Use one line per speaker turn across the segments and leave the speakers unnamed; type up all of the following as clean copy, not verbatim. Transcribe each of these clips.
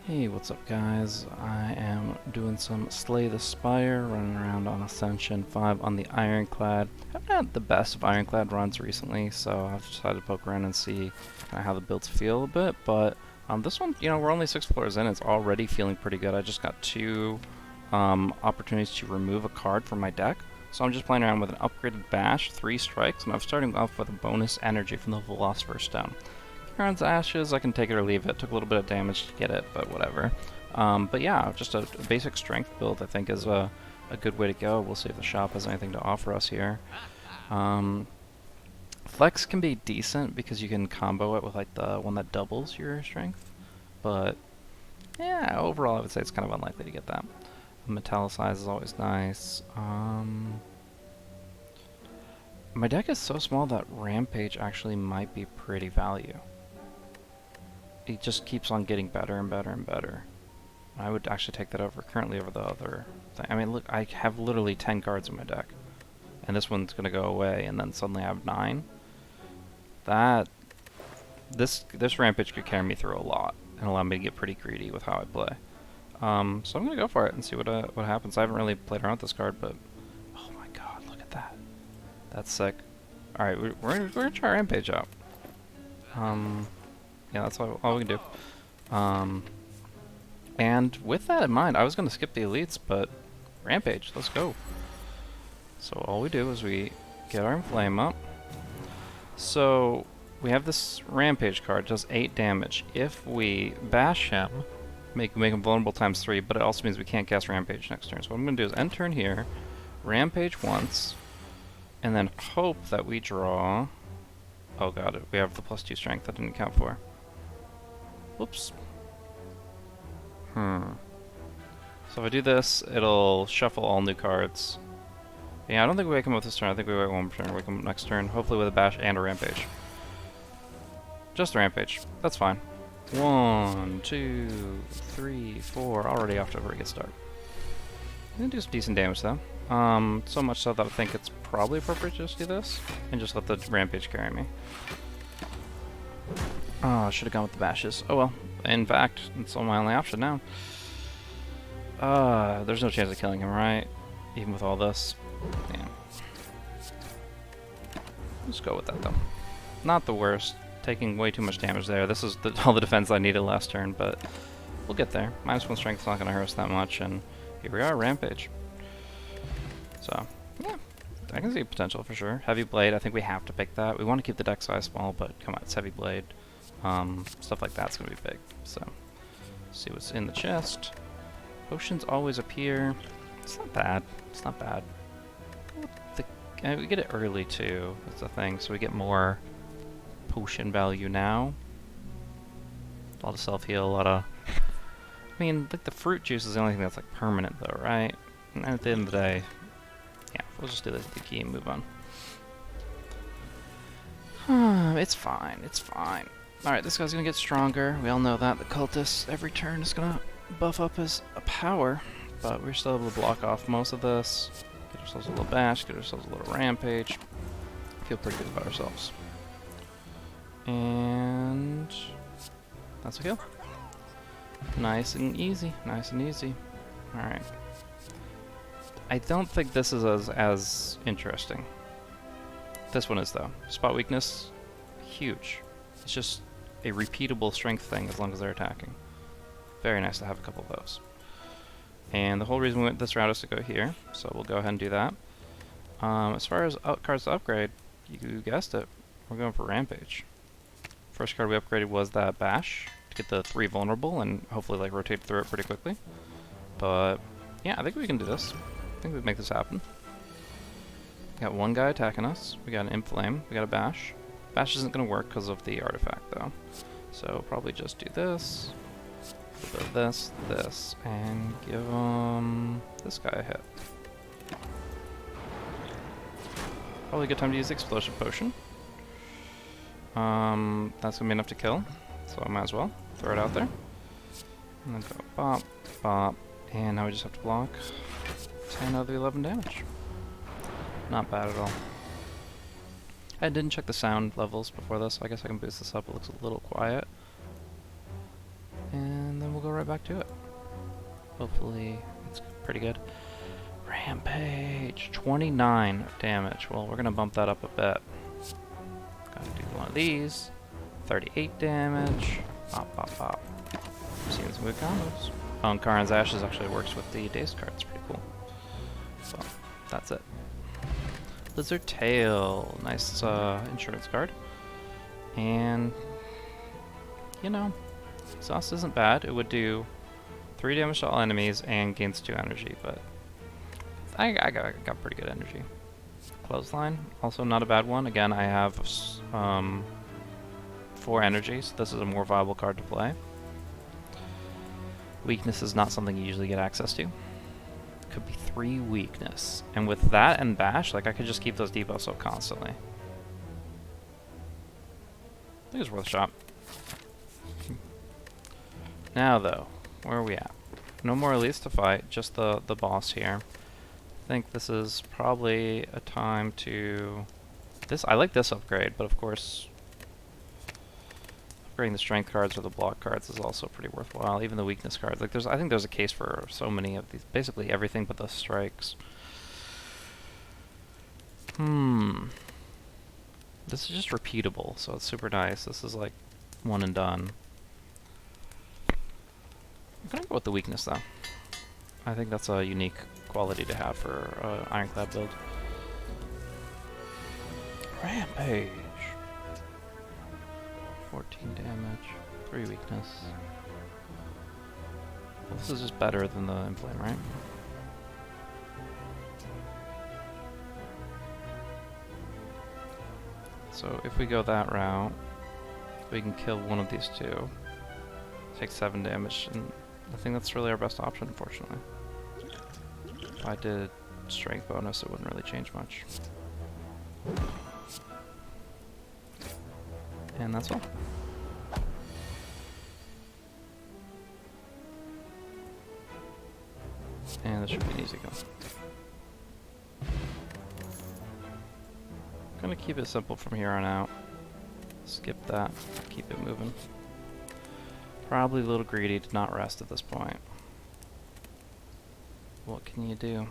Hey, what's up guys? I am doing some Slay the Spire, running around on Ascension 5 on the Ironclad. Haven't had the best of Ironclad runs recently, so I've decided to poke around and see kind of how the builds feel a bit, but this one, we're only 6 floors in, it's already feeling pretty good. I just got 2 opportunities to remove a card from my deck, so I'm just playing around with an upgraded Bash, 3 strikes, and I'm starting off with a bonus energy from the Philosopher's Stone. Charon's Ashes, I can take it or leave it. Took a little bit of damage to get it, but whatever. But yeah, just a basic strength build I think is a good way to go. We'll see if the shop has anything to offer us here. Flex can be decent because you can combo it with like the one that doubles your strength. But yeah, overall I would say it's kind of unlikely to get that. Metallicize is always nice. My deck is so small that Rampage actually might be pretty value. It just keeps on getting better and better and better. I would actually take that currently over the other thing. I mean, look, I have literally 10 cards in my deck. And this one's going to go away, and then suddenly I have 9. This Rampage could carry me through a lot, and allow me to get pretty greedy with how I play. So I'm going to go for it and see what happens. I haven't really played around with this card, but... Oh my god, look at that. That's sick. Alright, we're going to try Rampage out. Yeah, that's all we can do. And with that in mind, I was going to skip the elites, but Rampage, let's go. So all we do is we get our Inflame up. So we have this Rampage card, does 8 damage. If we bash him, make him vulnerable ×3, but it also means we can't cast Rampage next turn. So what I'm going to do is end turn here, Rampage once, and then hope that we draw... Oh god, we have the +2 strength that didn't count for. Whoops. So if I do this, it'll shuffle all new cards. Yeah, I don't think we wake him up this turn. I think we wait one turn, wake him up next turn. Hopefully with a bash and a Rampage. Just a Rampage. That's fine. 1, 2, 3, 4. Already off to a very good start. I'm gonna do some decent damage though. So much so that I think it's probably appropriate to just do this and just let the Rampage carry me. Oh, I should have gone with the bashes. Oh well. In fact, it's my only option now. There's no chance of killing him, right? Even with all this. Yeah. Let's go with that though. Not the worst. Taking way too much damage there. This is all the defense I needed last turn, but we'll get there. -1 strength's not going to hurt us that much, and here we are, Rampage. So, yeah. I can see potential for sure. Heavy Blade, I think we have to pick that. We want to keep the deck size small, but come on, it's Heavy Blade. Stuff like that's going to be big. So, see what's in the chest. Potions always appear. It's not bad. It's not bad. We get it early too. That's the thing. So we get more potion value now. A lot of self-heal, a lot of... I mean, like the fruit juice is the only thing that's like permanent though, right? And at the end of the day, yeah, we'll just do the key and move on. It's fine. It's fine. Alright, this guy's gonna get stronger. We all know that. The cultist every turn is gonna buff up his power, but we're still able to block off most of this. Get ourselves a little bash, get ourselves a little rampage. Feel pretty good about ourselves. And that's a kill. Nice and easy. Nice and easy. Alright. I don't think this is as interesting. This one is though. Spot weakness, huge. It's just a repeatable strength thing as long as they're attacking. Very nice to have a couple of those. And the whole reason we went this route is to go here, so we'll go ahead and do that. As far as cards to upgrade, you guessed it, we're going for Rampage. First card we upgraded was that Bash, to get the 3 vulnerable and hopefully like rotate through it pretty quickly. But yeah, I think we can do this. I think we can make this happen. We got one guy attacking us, we got an Inflame, we got a Bash. Bash isn't going to work because of the artifact though. So probably just do this, a little bit of this, this, and give this guy a hit. Probably a good time to use the Explosive Potion. That's going to be enough to kill, so I might as well throw it out there. And then go bop, bop, and now we just have to block 10 out of the 11 damage. Not bad at all. I didn't check the sound levels before this, so I guess I can boost this up. It looks a little quiet. And then we'll go right right back to it. Hopefully it's pretty good. Rampage, 29 damage. Well, we're gonna bump that up a bit. Gotta do one of these. 38 damage. Pop, pop, pop. Seeing some good combos. Oh, and Karin's Ashes actually works with the Dazed card. It's pretty cool. So, that's it. Lizard Tail. Nice insurance card. And, you know, Exhaust isn't bad. It would do 3 damage to all enemies and gains 2 energy, but I got pretty good energy. Clothesline, also not a bad one. Again, I have 4 energy, so this is a more viable card to play. Weakness is not something you usually get access to. Could be 3 weakness. And with that and bash, like I could just keep those debuffs up constantly. I think it's worth a shot. Now though, where are we at? No more elites to fight, just the boss here. I think this is probably a time to... I like this upgrade, but of course upgrading the strength cards or the block cards is also pretty worthwhile. Even the weakness cards. Like I think there's a case for so many of these. Basically everything but the strikes. This is just repeatable, so it's super nice. This is like one and done. I'm gonna go with the weakness though. I think that's a unique quality to have for Ironclad build. Rampage. 14 damage, 3 weakness. Well, this is just better than the Inflame, right? So if we go that route, we can kill one of these two. Take 7 damage, and I think that's really our best option, unfortunately. If I did strength bonus, it wouldn't really change much. And that's all. And this should be an easy go. Gonna keep it simple from here on out. Skip that, keep it moving. Probably a little greedy to not rest at this point. What can you do?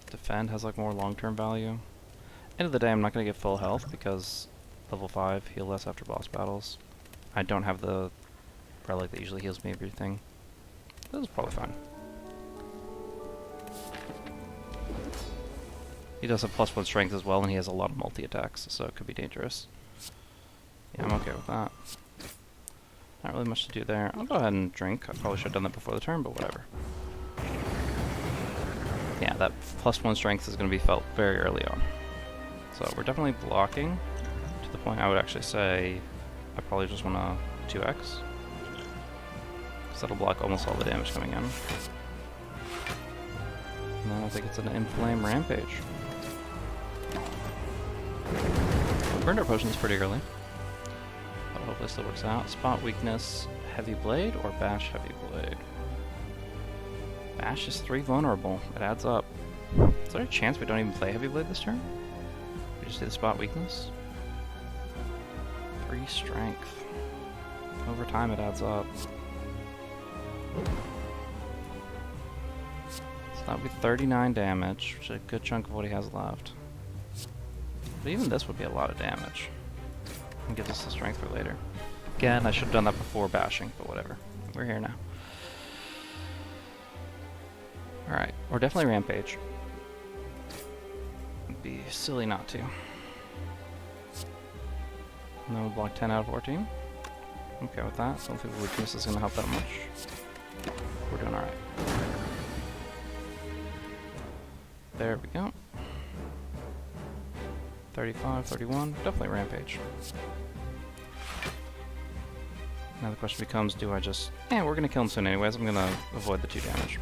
Defend has like more long-term value. End of the day, I'm not going to get full health because level 5 heal less after boss battles. I don't have the relic that usually heals me everything. This is probably fine. He does have +1 strength as well, and he has a lot of multi-attacks, so it could be dangerous. Yeah, I'm okay with that. Not really much to do there. I'll go ahead and drink. I probably should have done that before the turn, but whatever. Yeah, that +1 strength is going to be felt very early on. So we're definitely blocking to the point I would actually say I probably just want to 2x. Because that'll block almost all the damage coming in. And then I think it's an Inflame Rampage. We burned our potions pretty early. But hopefully it still works out. Spot weakness, Heavy Blade or Bash Heavy Blade? Bash is 3 vulnerable. It adds up. Is there a chance we don't even play Heavy Blade this turn? We just do the spot weakness? 3 strength. Over time it adds up. So that would be 39 damage, which is a good chunk of what he has left. But even this would be a lot of damage. And gives us the strength for later. Again, I should have done that before bashing, but whatever. We're here now. Alright, we're definitely Rampage. It'd be silly not to. And then we'll block 10 out of 14. Okay with that. Don't think weakness is going to help that much. We're doing alright. There we go. 35, 31. Definitely Rampage. Now the question becomes, do I just... we're going to kill him soon anyways. I'm going to avoid the 2 damage.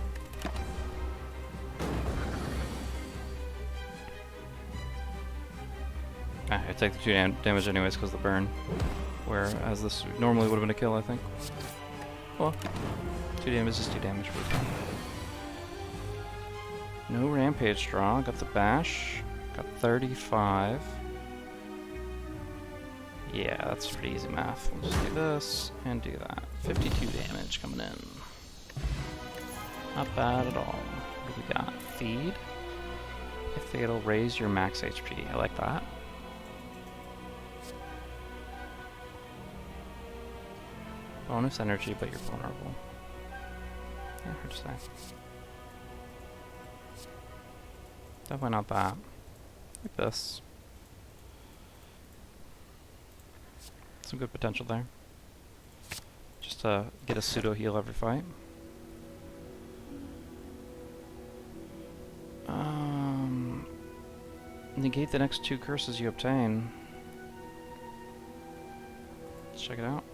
I take the 2 damage anyways because of the burn. Whereas this normally would have been a kill, I think. Well, 2 damage is 2 damage. No Rampage draw. Got the Bash. Got 35. Yeah, that's pretty easy math. We'll just do this and do that. 52 damage coming in. Not bad at all. What do we got? Feed. If it'll raise your max HP. I like that. Bonus energy, but you're vulnerable. Yeah, hard to say. Definitely not that. Like this. Some good potential there. Just to get a pseudo heal every fight. Negate the next 2 curses you obtain. Let's check it out.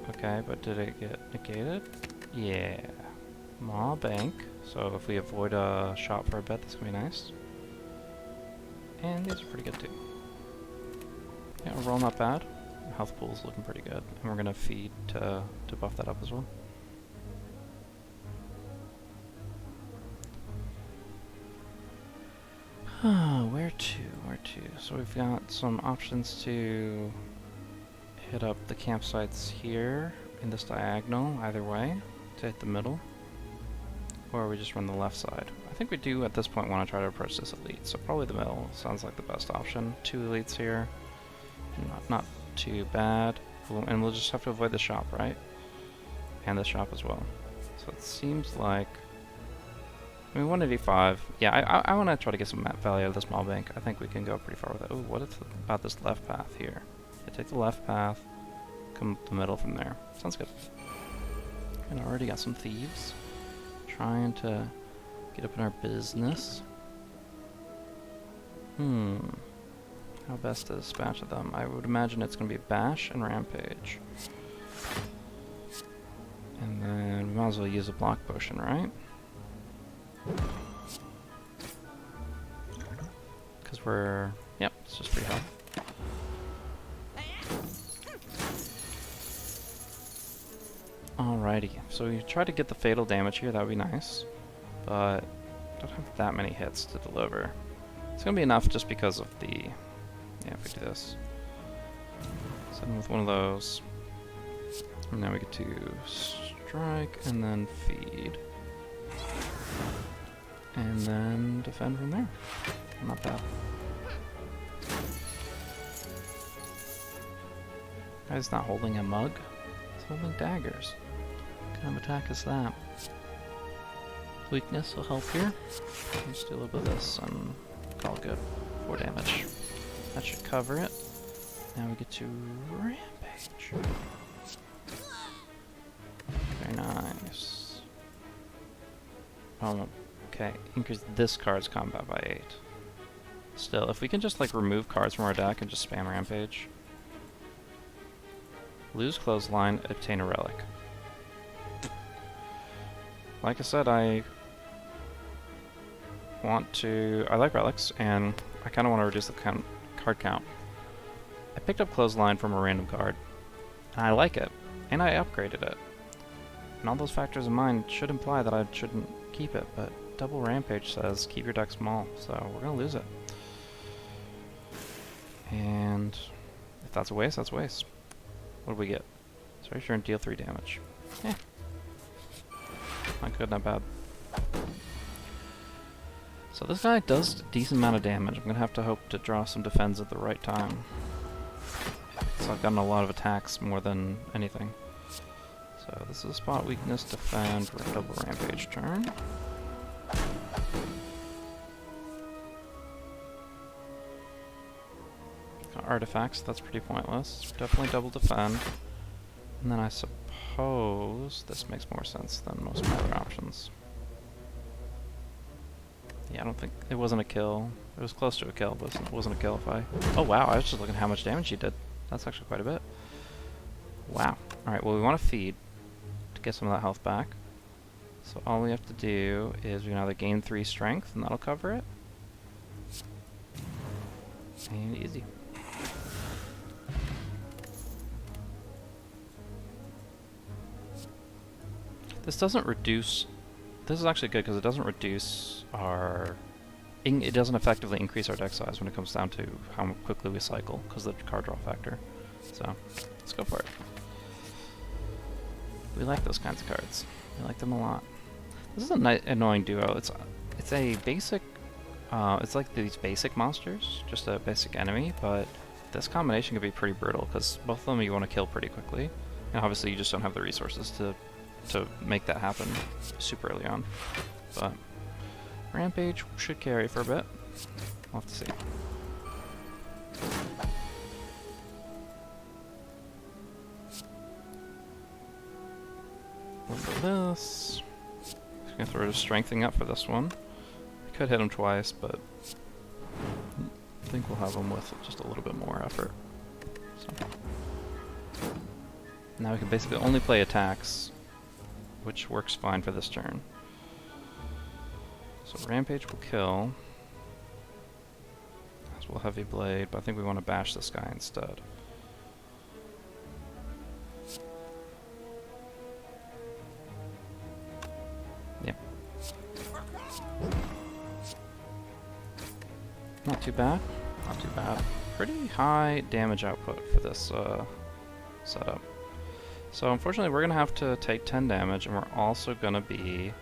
Okay, but did it get negated? Yeah. Maw bank. So if we avoid a shot for a bit, that's gonna be nice. And these are pretty good too. Yeah, overall not bad. Health pool's looking pretty good. And we're gonna feed to buff that up as well. Where to? Where to? So we've got some options to hit up the campsites here in this diagonal, either way, to hit the middle. Or we just run the left side. I think we do at this point want to try to approach this elite, so probably the middle sounds like the best option. 2 elites here. Not too bad. And we'll just have to avoid the shop, right? And the shop as well. So it seems like... I mean, 185. Yeah, I want to try to get some map value out of this small bank. I think we can go pretty far with it. Oh, what is about this left path here? Yeah, take the left path, come up the middle from there. Sounds good. And I already got some thieves. Trying to get up in our business. How best to dispatch of them? I would imagine it's going to be Bash and Rampage. And then we might as well use a block potion, right? Because we're... Yep, it's just free health. Alrighty, so we try to get the fatal damage here, that would be nice. But don't have that many hits to deliver. It's going to be enough just because of the... Yeah, if we do this. Set him with one of those. And now we get to strike and then feed. And then defend from there. Not bad. Guy's not holding a mug. He's holding daggers. What kind of attack is that? Weakness will help here. Let's do a little bit of this and call it good. 4 damage. That should cover it. Now we get to Rampage. Very nice. Oh, okay. Increase this card's combat by 8. Still, if we can just like remove cards from our deck and just spam Rampage. Lose clothesline, obtain a relic. Like I said, I like relics, and I kind of want to reduce the card count. I picked up clothesline from a random card, and I like it, and I upgraded it. And all those factors in mind should imply that I shouldn't keep it, but double Rampage says keep your deck small, so we're going to lose it. And if that's a waste, that's a waste. What do we get? Sorry, sure, and deal 3 damage. Eh. Not good, not bad. So this guy does a decent amount of damage. I'm going to have to hope to draw some defense at the right time. So I've gotten a lot of attacks more than anything. So this is a spot weakness, defend, for a double Rampage turn. Got artifacts, that's pretty pointless. Definitely double defend. And then I suppose this makes more sense than most of my other options. Yeah, I don't think... It wasn't a kill. It was close to a kill, but it wasn't a kill if I... Oh wow, I was just looking at how much damage he did. That's actually quite a bit. Wow. Alright, well we want to feed to get some of that health back. So all we have to do is we can either gain 3 strength, and that'll cover it. And easy. This doesn't reduce... This is actually good because it doesn't reduce our it doesn't effectively increase our deck size when it comes down to how quickly we cycle, because of the card draw factor. So, let's go for it. We like those kinds of cards. We like them a lot. This is a annoying duo. It's a basic, it's like these basic monsters, just a basic enemy, but this combination could be pretty brutal, because both of them you want to kill pretty quickly, and obviously you just don't have the resources to make that happen super early on. But Rampage should carry for a bit. We'll have to see. Look at this. Just gonna throw strengthening up for this one. We could hit him twice, but I think we'll have him with just a little bit more effort. So. Now we can basically only play attacks, which works fine for this turn. So Rampage will kill. As will Heavy Blade, but I think we want to bash this guy instead. Yeah. Not too bad. Not too bad. Pretty high damage output for this setup. So unfortunately we're going to have to take 10 damage, and we're also going to be...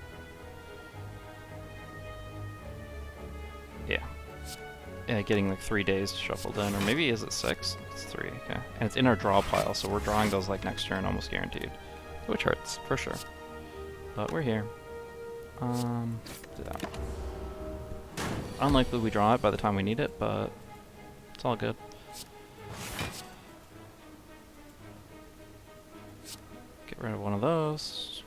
Yeah, getting like 3 days shuffled in, or maybe is it 6? It's 3, okay. And it's in our draw pile, so we're drawing those like next turn almost guaranteed. Which hurts, for sure. But we're here. Do that. Unlikely we draw it by the time we need it, but it's all good. Get rid of one of those.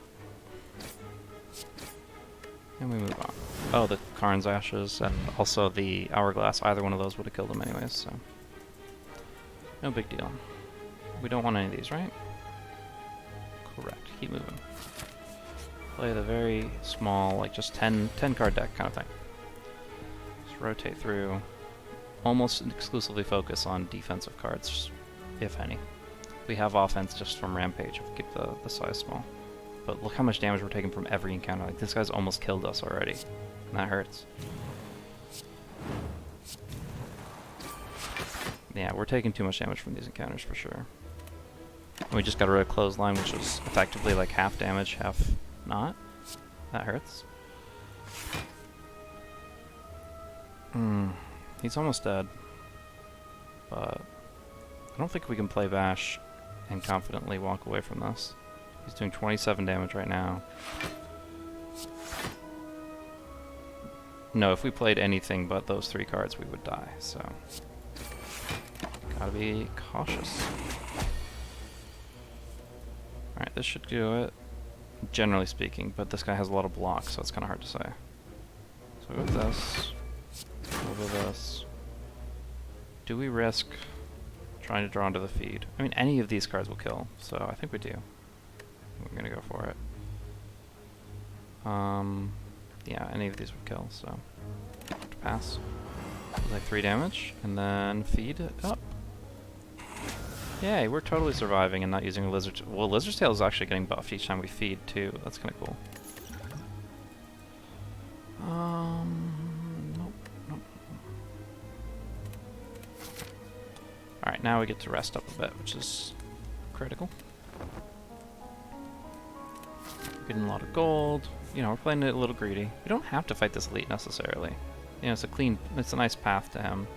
And we move on. Oh, the Karn's Ashes and also the Hourglass, either one of those would have killed him anyways, so... No big deal. We don't want any of these, right? Correct. Keep moving. Play the very small, like just 10 card deck kind of thing. Just rotate through. Almost exclusively focus on defensive cards, if any. We have offense just from Rampage if we keep the size small. But look how much damage we're taking from every encounter. Like, this guy's almost killed us already. And that hurts. Yeah, we're taking too much damage from these encounters for sure. And we just got rid of Clothesline, which was effectively like half damage, half not. That hurts. He's almost dead. But I don't think we can play Bash and confidently walk away from this. He's doing 27 damage right now. No, if we played anything but those 3 cards, we would die, so... Gotta be cautious. Alright, this should do it, generally speaking, but this guy has a lot of blocks, so it's kind of hard to say. So with this, over this... Do we risk trying to draw into the feed? I mean, any of these cards will kill, so I think we do. We're gonna go for it. Yeah, any of these would kill, so pass. Like 3 damage, and then feed it up. Yay, we're totally surviving and not using a lizard. Well, Lizard's Tail is actually getting buffed each time we feed too. That's kind of cool. Nope. All right, now we get to rest up a bit, which is critical. Getting a lot of gold. You know, we're playing it a little greedy. We don't have to fight this elite necessarily. You know, it's a nice path to him.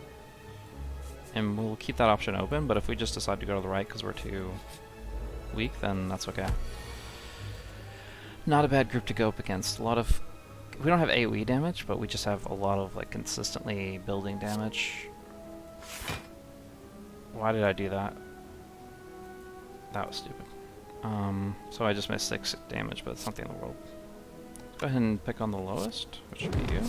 And we'll keep that option open, but if we just decide to go to the right because we're too weak, then that's okay. Not a bad group to go up against. A lot of... We don't have AoE damage, but we just have a lot of, like, consistently building damage. Why did I do that? That was stupid. So I just missed 6 damage, but it's not the end of the world. Let's go ahead and pick on the lowest, which should be you.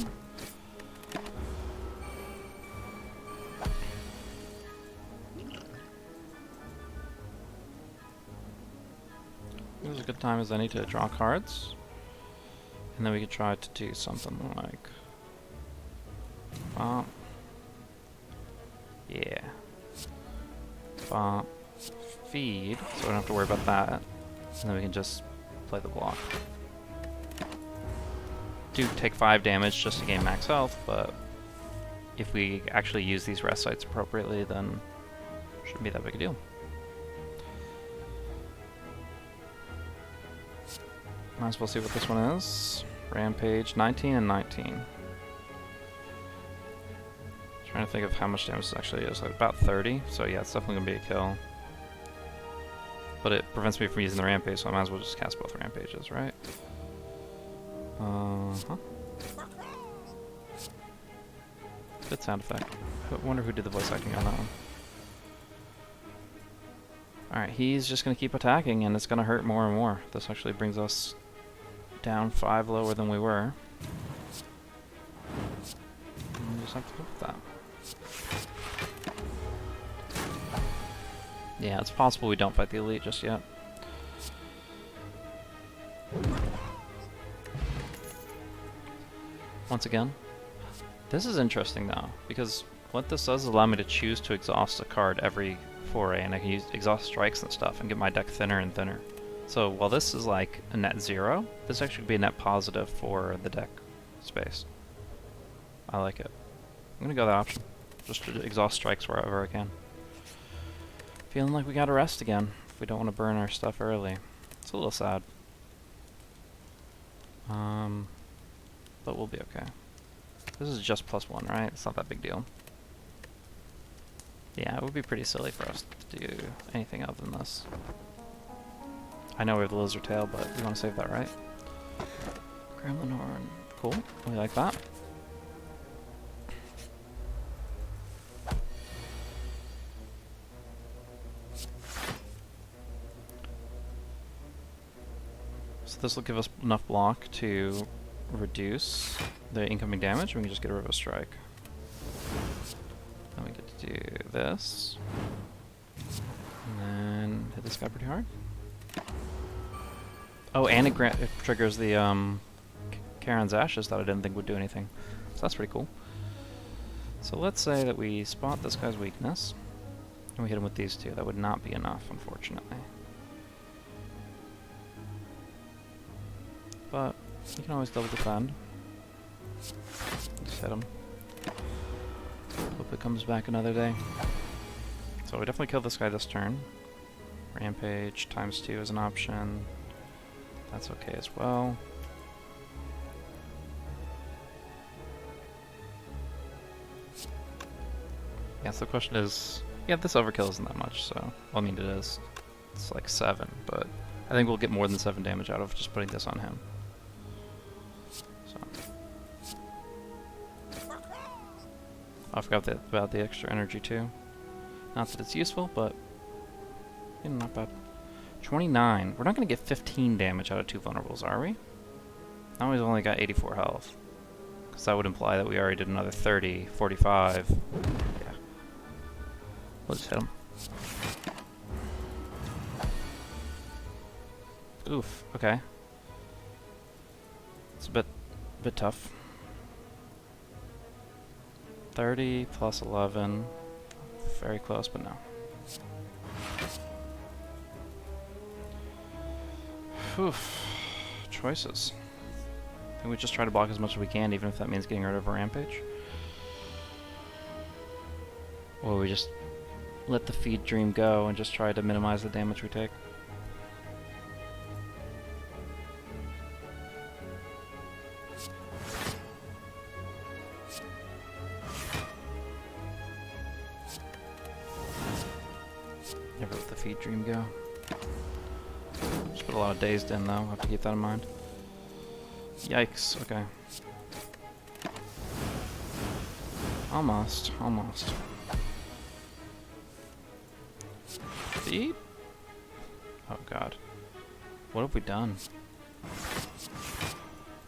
This is a good time as any to draw cards. And then we could try to do something like... Bomb. Yeah. Bomb. Feed, so we don't have to worry about that. And then we can just play the block. Do take 5 damage just to gain max health, but if we actually use these rest sites appropriately, then shouldn't be that big a deal. Might as well see what this one is. Rampage, 19 and 19. Trying to think of how much damage this actually is. Like about 30, so yeah, it's definitely gonna be a kill. But it prevents me from using the Rampage, so I might as well just cast both Rampages, right? Uh-huh. Good sound effect. I wonder who did the voice acting on that one. Alright, he's just gonna keep attacking, and it's gonna hurt more and more. This actually brings us down 5 lower than we were. And we just have to live with that. Yeah, it's possible we don't fight the elite just yet. Once again, this is interesting though, because what this does is allow me to choose to exhaust a card every foray, and I can use exhaust strikes and stuff and get my deck thinner and thinner. So while this is like a net 0, this actually could be a net positive for the deck space. I like it. I'm gonna go that option. Just to exhaust strikes wherever I can. Feeling like we gotta rest again if we don't want to burn our stuff early. It's a little sad. But we'll be okay. This is just +1, right? It's not that big deal. Yeah, it would be pretty silly for us to do anything other than this. I know we have the lizard tail, but we want to save that, right? Gremlin horn. Cool. We like that. So this will give us enough block to reduce the incoming damage. We can just get rid of a strike. Then we get to do this. And then hit this guy pretty hard. Oh, and it triggers the Charon's Ashes that I didn't think would do anything. So that's pretty cool. So let's say that we spot this guy's weakness, and we hit him with these two. That would not be enough, unfortunately. But you can always double defend. Just hit him. Hope it comes back another day. So we definitely kill this guy this turn. Rampage ×2 is an option. That's okay as well. Yeah, so the question is, yeah, this overkill isn't that much, so, well, I mean it is. It's like 7, but I think we'll get more than 7 damage out of just putting this on him. So. I forgot about the extra energy too. Not that it's useful, but you know, not bad. 29. We're not going to get 15 damage out of 2 vulnerables, are we? Now we've only got 84 health. Because that would imply that we already did another 30, 45. Yeah. We'll just hit him. Oof, okay. It's a bit tough. 30 plus 11. Very close, but no. Oof. Choices. I think we just try to block as much as we can, even if that means getting rid of a Rampage. Or we just let the feed dream go and just try to minimize the damage we take. Never let the feed dream go. Just put a lot of dazed in though, I have to keep that in mind. Yikes, okay. Almost. Beep. Oh god. What have we done?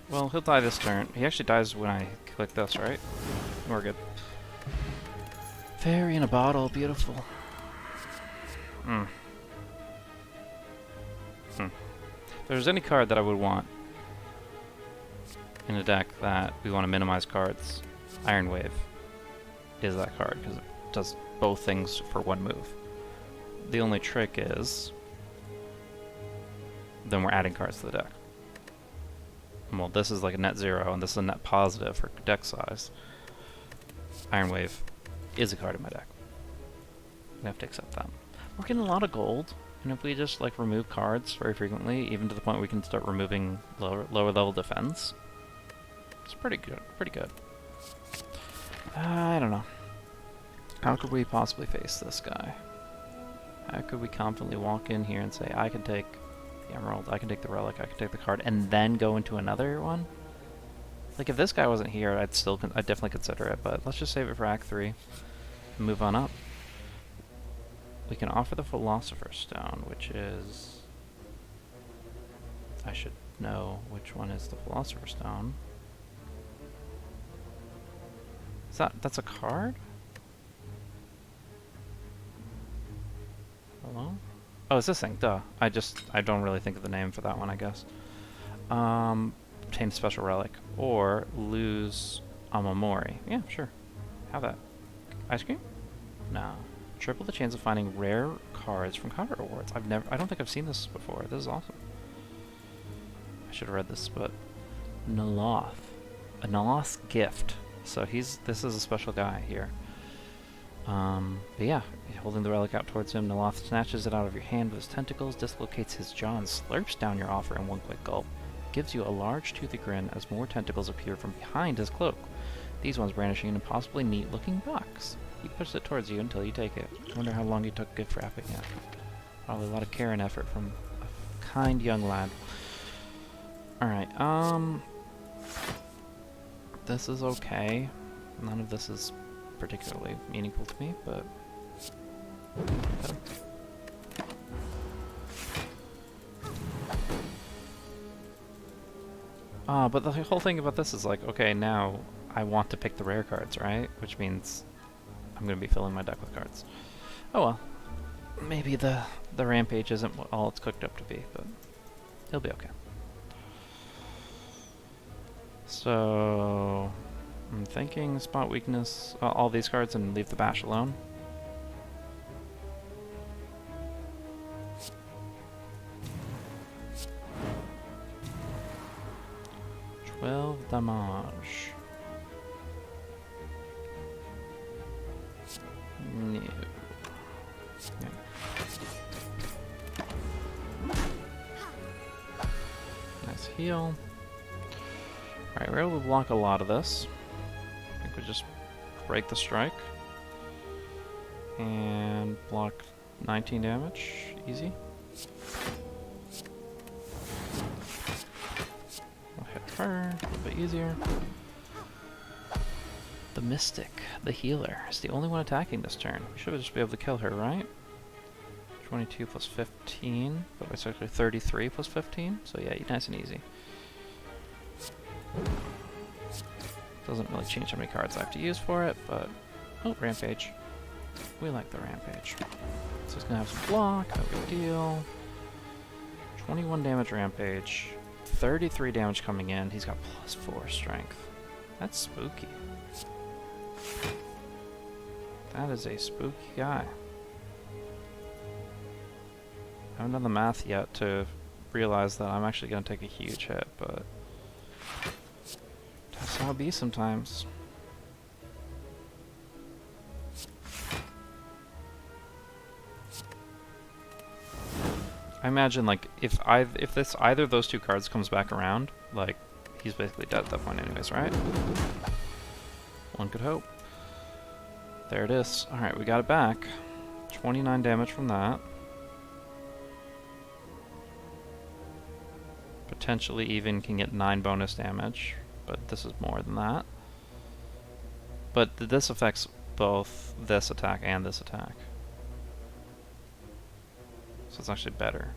Well, he'll die this turn. He actually dies when I click this, right? We're good. Fairy in a bottle, beautiful. If there's any card that I would want in a deck that we want to minimize cards, Iron Wave is that card, because it does both things for one move. The only trick is then we're adding cards to the deck. Well, this is like a net 0, and this is a net positive for deck size. Iron Wave is a card in my deck. I have to accept that. We're getting a lot of gold, and if we just like remove cards very frequently, even to the point we can start removing lower level defense, it's pretty good. Pretty good. I don't know. How could we possibly face this guy? How could we confidently walk in here and say, I can take the Emerald, I can take the Relic, I can take the card, and then go into another one? Like, if this guy wasn't here, I'd definitely consider it, but let's just save it for Act 3 and move on up. We can offer the Philosopher's Stone, which is... I should know which one is the Philosopher's Stone. Is that's a card? Hello? Oh, it's this thing, duh. I don't really think of the name for that one, I guess. Obtain a special relic. Or lose Amamori. Yeah, sure. Have that. Ice cream? No. Triple the chance of finding rare cards from card rewards. I don't think I've seen this before. This is awesome. I should have read this, but Naloth. A Naloth's gift. So this is a special guy here. But yeah, holding the relic out towards him, Naloth snatches it out of your hand with his tentacles, dislocates his jaw, and slurps down your offer in one quick gulp. Gives you a large toothy grin as more tentacles appear from behind his cloak, these ones brandishing an impossibly neat-looking box. He pushes it towards you until you take it. I wonder how long you took gift wrapping it. Probably a lot of care and effort from a kind young lad. Alright, this is okay. None of this is particularly meaningful to me, but... but the whole thing about this is like, okay, now I want to pick the rare cards, right? Which means I'm going to be filling my deck with cards. Oh well. Maybe the Rampage isn't all it's cooked up to be, but he'll be okay. So... I'm thinking spot weakness, all these cards, and leave the bash alone. Damage. No. Yeah. Nice heal. Alright, we're able to block a lot of this. I think we just break the strike. And block 19 damage. Easy. Her, a little bit easier. The Mystic, the healer, is the only one attacking this turn. We should just be able to kill her, right? 22 plus 15, but it's actually 33 plus 15, so yeah, nice and easy. Doesn't really change how many cards I have to use for it, but... Oh, Rampage. We like the Rampage. So it's gonna have some block, no big deal. 21 damage Rampage. 33 damage coming in. He's got +4 strength. That's spooky. That is a spooky guy. I haven't done the math yet to realize that I'm actually going to take a huge hit, but that's how it be sometimes. I imagine, like, if either of those two cards comes back around, like, he's basically dead at that point anyways, right? One could hope. There it is. Alright, we got it back. 29 damage from that. Potentially even can get 9 bonus damage, but this is more than that. But this affects both this attack and this attack. So it's actually better.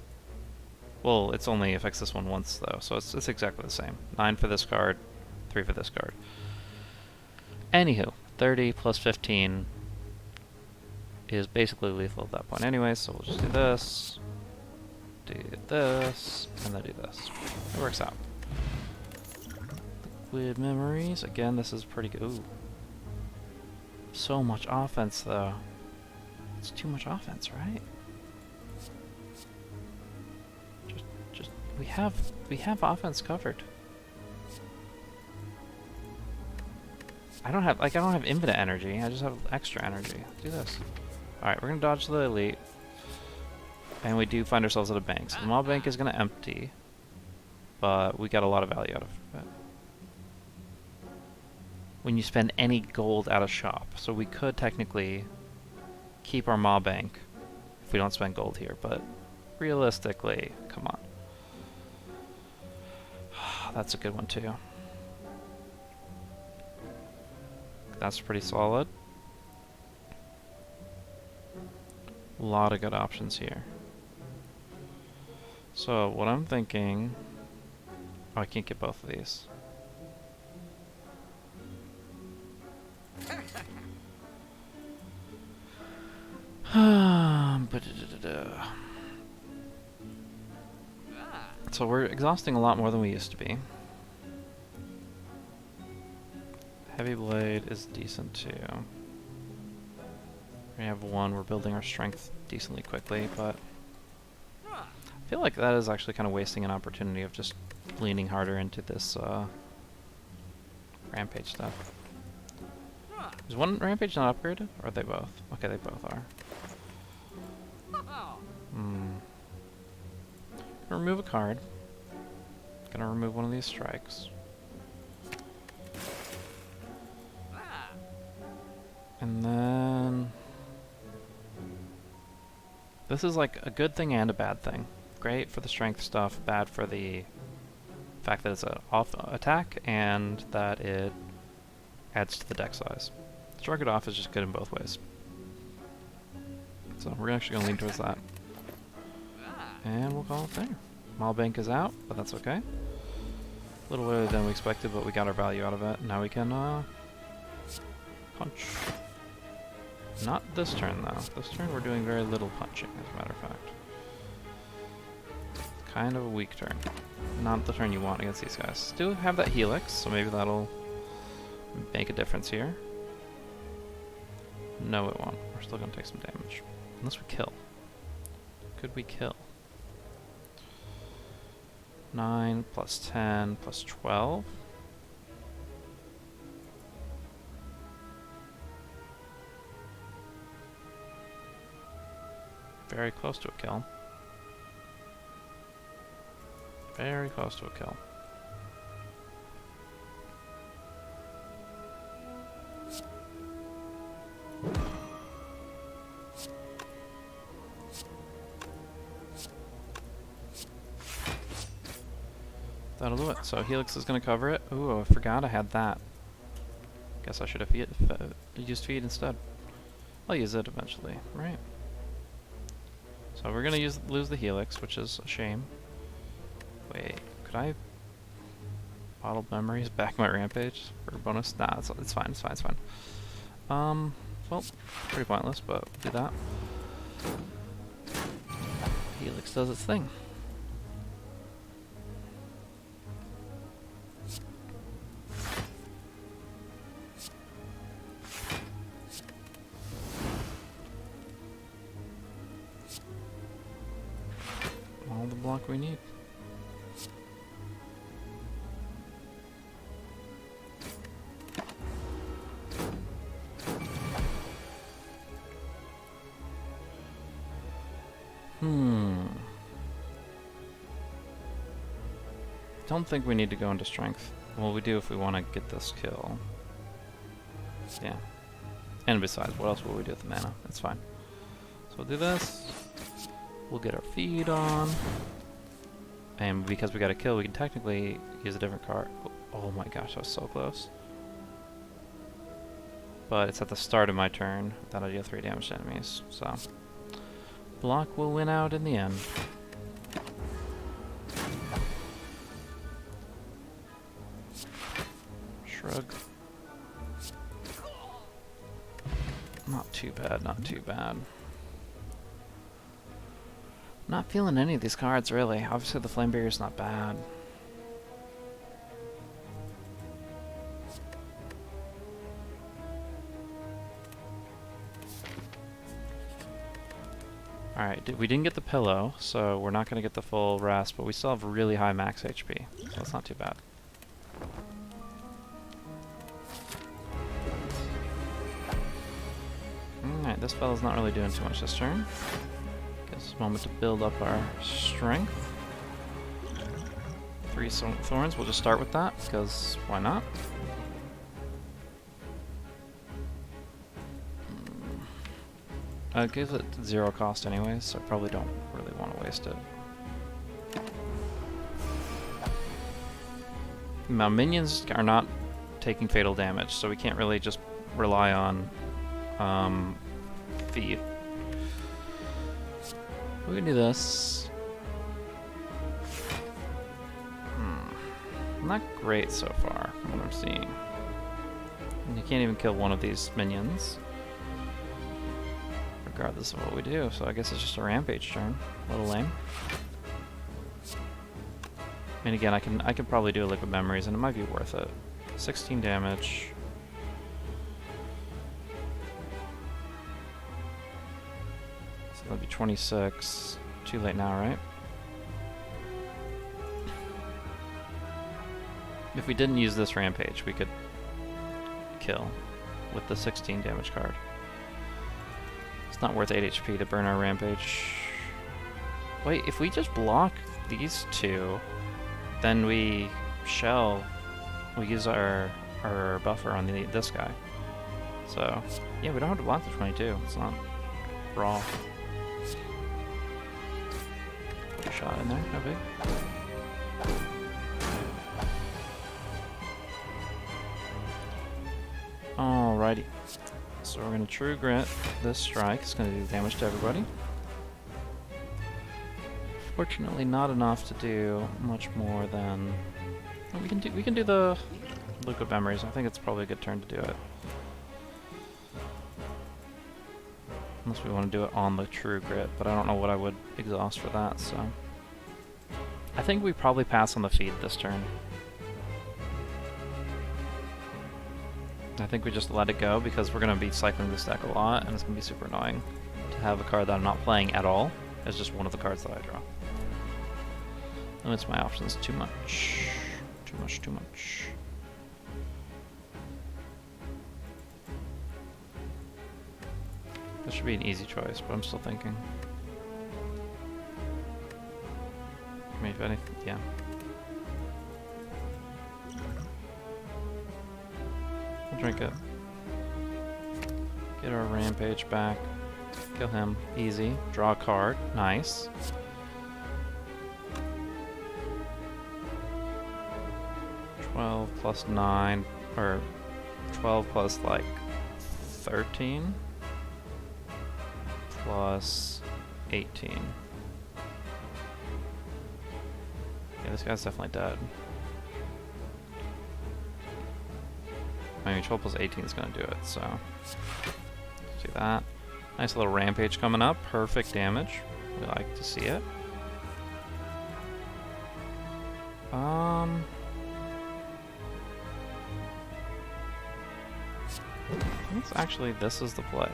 Well, it's only affects this one once though, so it's exactly the same. 9 for this card, 3 for this card. Anywho, 30 plus 15 is basically lethal at that point anyway, so we'll just do this, and then do this. It works out. Liquid Memories, again, this is pretty good. Ooh. So much offense though. It's too much offense, right? We have offense covered. I don't have infinite energy. I just have extra energy. Do this. Alright, we're gonna dodge the elite. And we do find ourselves at a bank. So the mob bank is gonna empty. But we got a lot of value out of it. When you spend any gold at a shop. So we could technically keep our mob bank if we don't spend gold here, but realistically, come on. That's a good one too. That's pretty solid. A lot of good options here. So what I'm thinking... Oh, I can't get both of these. So we're exhausting a lot more than we used to be. Heavy blade is decent too. We have one, we're building our strength decently quickly, but I feel like that is actually kind of wasting an opportunity of just leaning harder into this rampage stuff. Is one rampage not upgraded? Or are they both? Okay, they both are. Gonna remove a card. Gonna remove one of these strikes. And then... This is like a good thing and a bad thing. Great for the strength stuff, bad for the fact that it's an off attack and that it adds to the deck size. Strike it off is just good in both ways. So we're actually going to lean towards that. And we'll call it there. Mob bank is out, but that's okay. A little earlier than we expected, but we got our value out of it. Now we can punch. Not this turn though. This turn we're doing very little punching, as a matter of fact. Kind of a weak turn. Not the turn you want against these guys. Still have that helix, so maybe that'll make a difference here. No, it won't. We're still going to take some damage. Unless we kill. Could we kill? 9 plus 10 plus 12. Very close to a kill. Very close to a kill. That'll do it. So Helix is going to cover it. Ooh, I forgot I had that. Guess I should have used feed instead. I'll use it eventually, right? So we're going to lose the Helix, which is a shame. Wait, could I bottled memories back my rampage for a bonus? Nah, it's fine, it's fine, it's fine. Well, pretty pointless, but we'll do that. Helix does its thing. All the block we need. Don't think we need to go into strength. Well, we do if we want to get this kill. Yeah. And besides, what else will we do with the mana? It's fine. So we'll do this. We'll get our feed on. And because we got a kill, we can technically use a different card. Oh my gosh, that was so close. But it's at the start of my turn that I deal 3 damage to enemies. So block will win out in the end. Shrug. Not too bad, not too bad. Not feeling any of these cards, really. Obviously the Flame Barrier's not bad. Alright, we didn't get the pillow, so we're not going to get the full rest, but we still have really high max HP, so that's not too bad. Alright, this fella's not really doing too much this turn. Gives us a moment to build up our strength. 3 thorns, we'll just start with that, because why not? It gives it 0 cost anyways, so I probably don't really want to waste it. Now, minions are not taking fatal damage, so we can't really just rely on feed. We can do this. Not great so far, from what I'm seeing. And you can't even kill one of these minions, regardless of what we do, so I guess it's just a rampage turn. A little lame. And again, I can probably do a Liquid Memories, and it might be worth it. 16 damage. So that'll be 26. Too late now, right? If we didn't use this rampage, we could kill with the 16 damage card. It's not worth 8 HP to burn our rampage. Wait, if we just block these two, then we shell. We use our buffer on this guy. So yeah, we don't have to block the 22. It's not raw. Put a shot in there. No big. Alrighty. So we're gonna True Grit this strike. It's gonna do damage to everybody. Fortunately, not enough to do much more than we can do the Liquid Memories. I think it's probably a good turn to do it. Unless we want to do it on the True Grit, but I don't know what I would exhaust for that, so I think we probably pass on the feed this turn. I think we just let it go because we're going to be cycling this deck a lot, and it's going to be super annoying to have a card that I'm not playing at all as just one of the cards that I draw. Limits my options too much. Too much, too much. This should be an easy choice, but I'm still thinking. I mean, if anything, yeah. We'll drink it. Get our rampage back. Kill him. Easy. Draw a card. Nice. Plus 9, or 12 plus like 13 plus 18. Yeah, this guy's definitely dead. I mean, 12 plus 18 is going to do it, so see that. Nice little rampage coming up. Perfect damage. We like to see it. Actually, this is the play.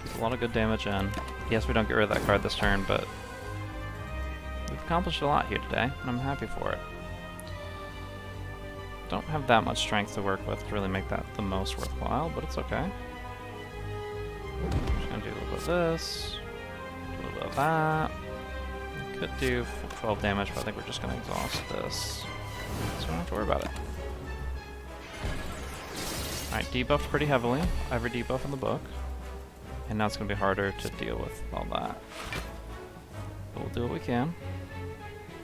Keep a lot of good damage in. Yes, we don't get rid of that card this turn, but we've accomplished a lot here today, and I'm happy for it. Don't have that much strength to work with to really make that the most worthwhile, but it's okay. Just gonna do a little bit of this, do a little bit of that. We could do 12 damage, but I think we're just gonna exhaust this, so we don't have to worry about it. Alright, debuffed pretty heavily. Every debuff in the book. And now it's going to be harder to deal with all that. But we'll do what we can.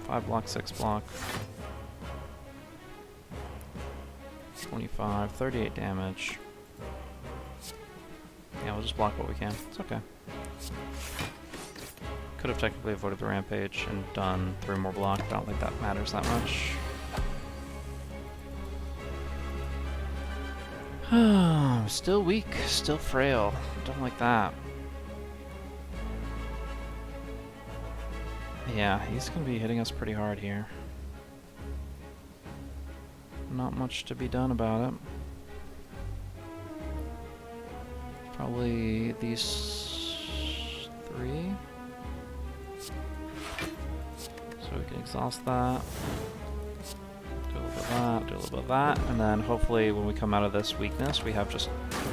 5 block, 6 block. 25, 38 damage. Yeah, we'll just block what we can. It's okay. Could have technically avoided the rampage and done 3 more block, but I don't think that matters that much. Still weak, still frail. Don't like that. Yeah, he's gonna be hitting us pretty hard here. Not much to be done about it. Probably these 3. So we can exhaust that. Do a little bit of that, do a little bit of that, and then hopefully when we come out of this weakness, we have just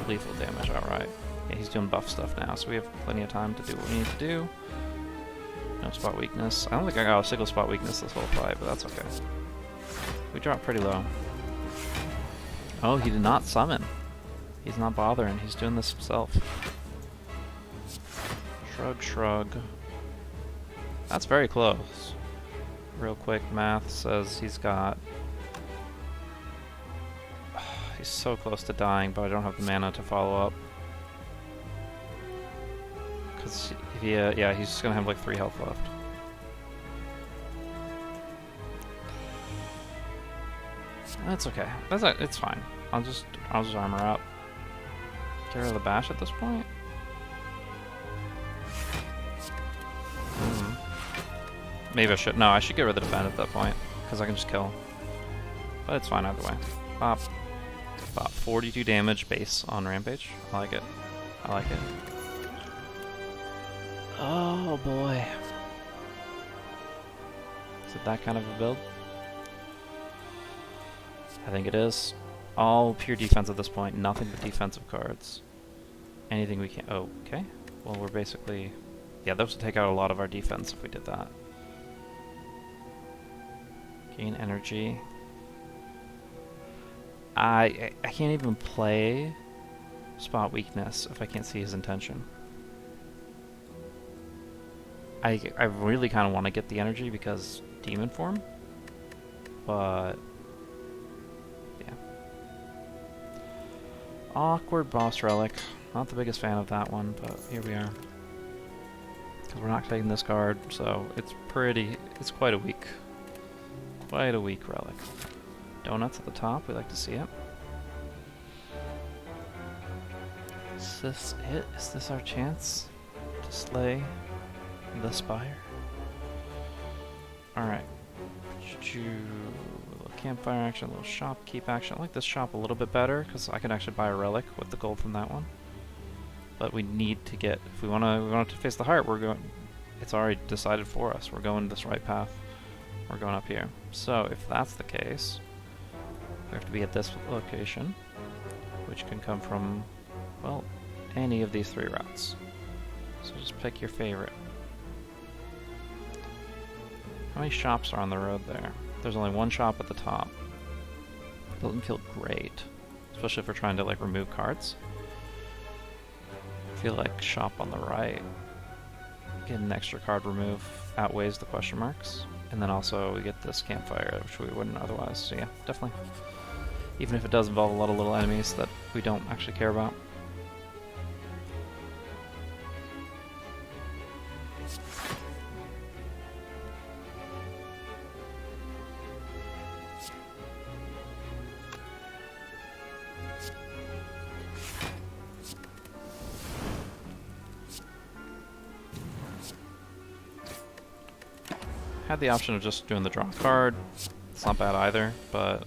lethal damage outright. Yeah, he's doing buff stuff now, so we have plenty of time to do what we need to do. No spot weakness. I don't think I got a single spot weakness this whole fight, but that's okay. We dropped pretty low. Oh, he did not summon. He's not bothering. He's doing this himself. Shrug, shrug. That's very close. Real quick, math says he's got... He's so close to dying, but I don't have the mana to follow up. Because, yeah, he's just gonna have like 3 health left. That's okay. It's fine. I'll just armor up. Get rid of the bash at this point. Maybe I should. No, I should get rid of the defend at that point, because I can just kill. But it's fine either way. Bop. Bop. 42 damage base on Rampage. I like it. I like it. Oh boy. Is it that kind of a build? I think it is. All pure defense at this point. Nothing but defensive cards. Anything we can... Oh, okay. Well, we're basically... Yeah, those would take out a lot of our defense if we did that. Gain energy. I can't even play spot weakness if I can't see his intention. I really kind of want to get the energy because demon form, but yeah. Awkward boss relic. Not the biggest fan of that one, but here we are. Because we're not taking this card, so it's quite a weak relic. Donuts at the top, we like to see it. Is this it? Is this our chance to slay the Spire? Alright. A little campfire action, a little shopkeep action. I like this shop a little bit better, because I can actually buy a relic with the gold from that one. But we need to get, if we want to face the heart, we're going, it's already decided for us. We're going this right path. We're going up here. So if that's the case, we have to be at this location, which can come from, well, any of these 3 routes. So just pick your favorite. How many shops are on the road there? There's only 1 shop at the top. Doesn't feel great, especially if we're trying to like remove cards. I feel like shop on the right, get an extra card remove, outweighs the question marks. And then also we get this campfire, which we wouldn't otherwise. So yeah, definitely. Even if it does involve a lot of little enemies that we don't actually care about. Had the option of just doing the draw card. It's not bad either, but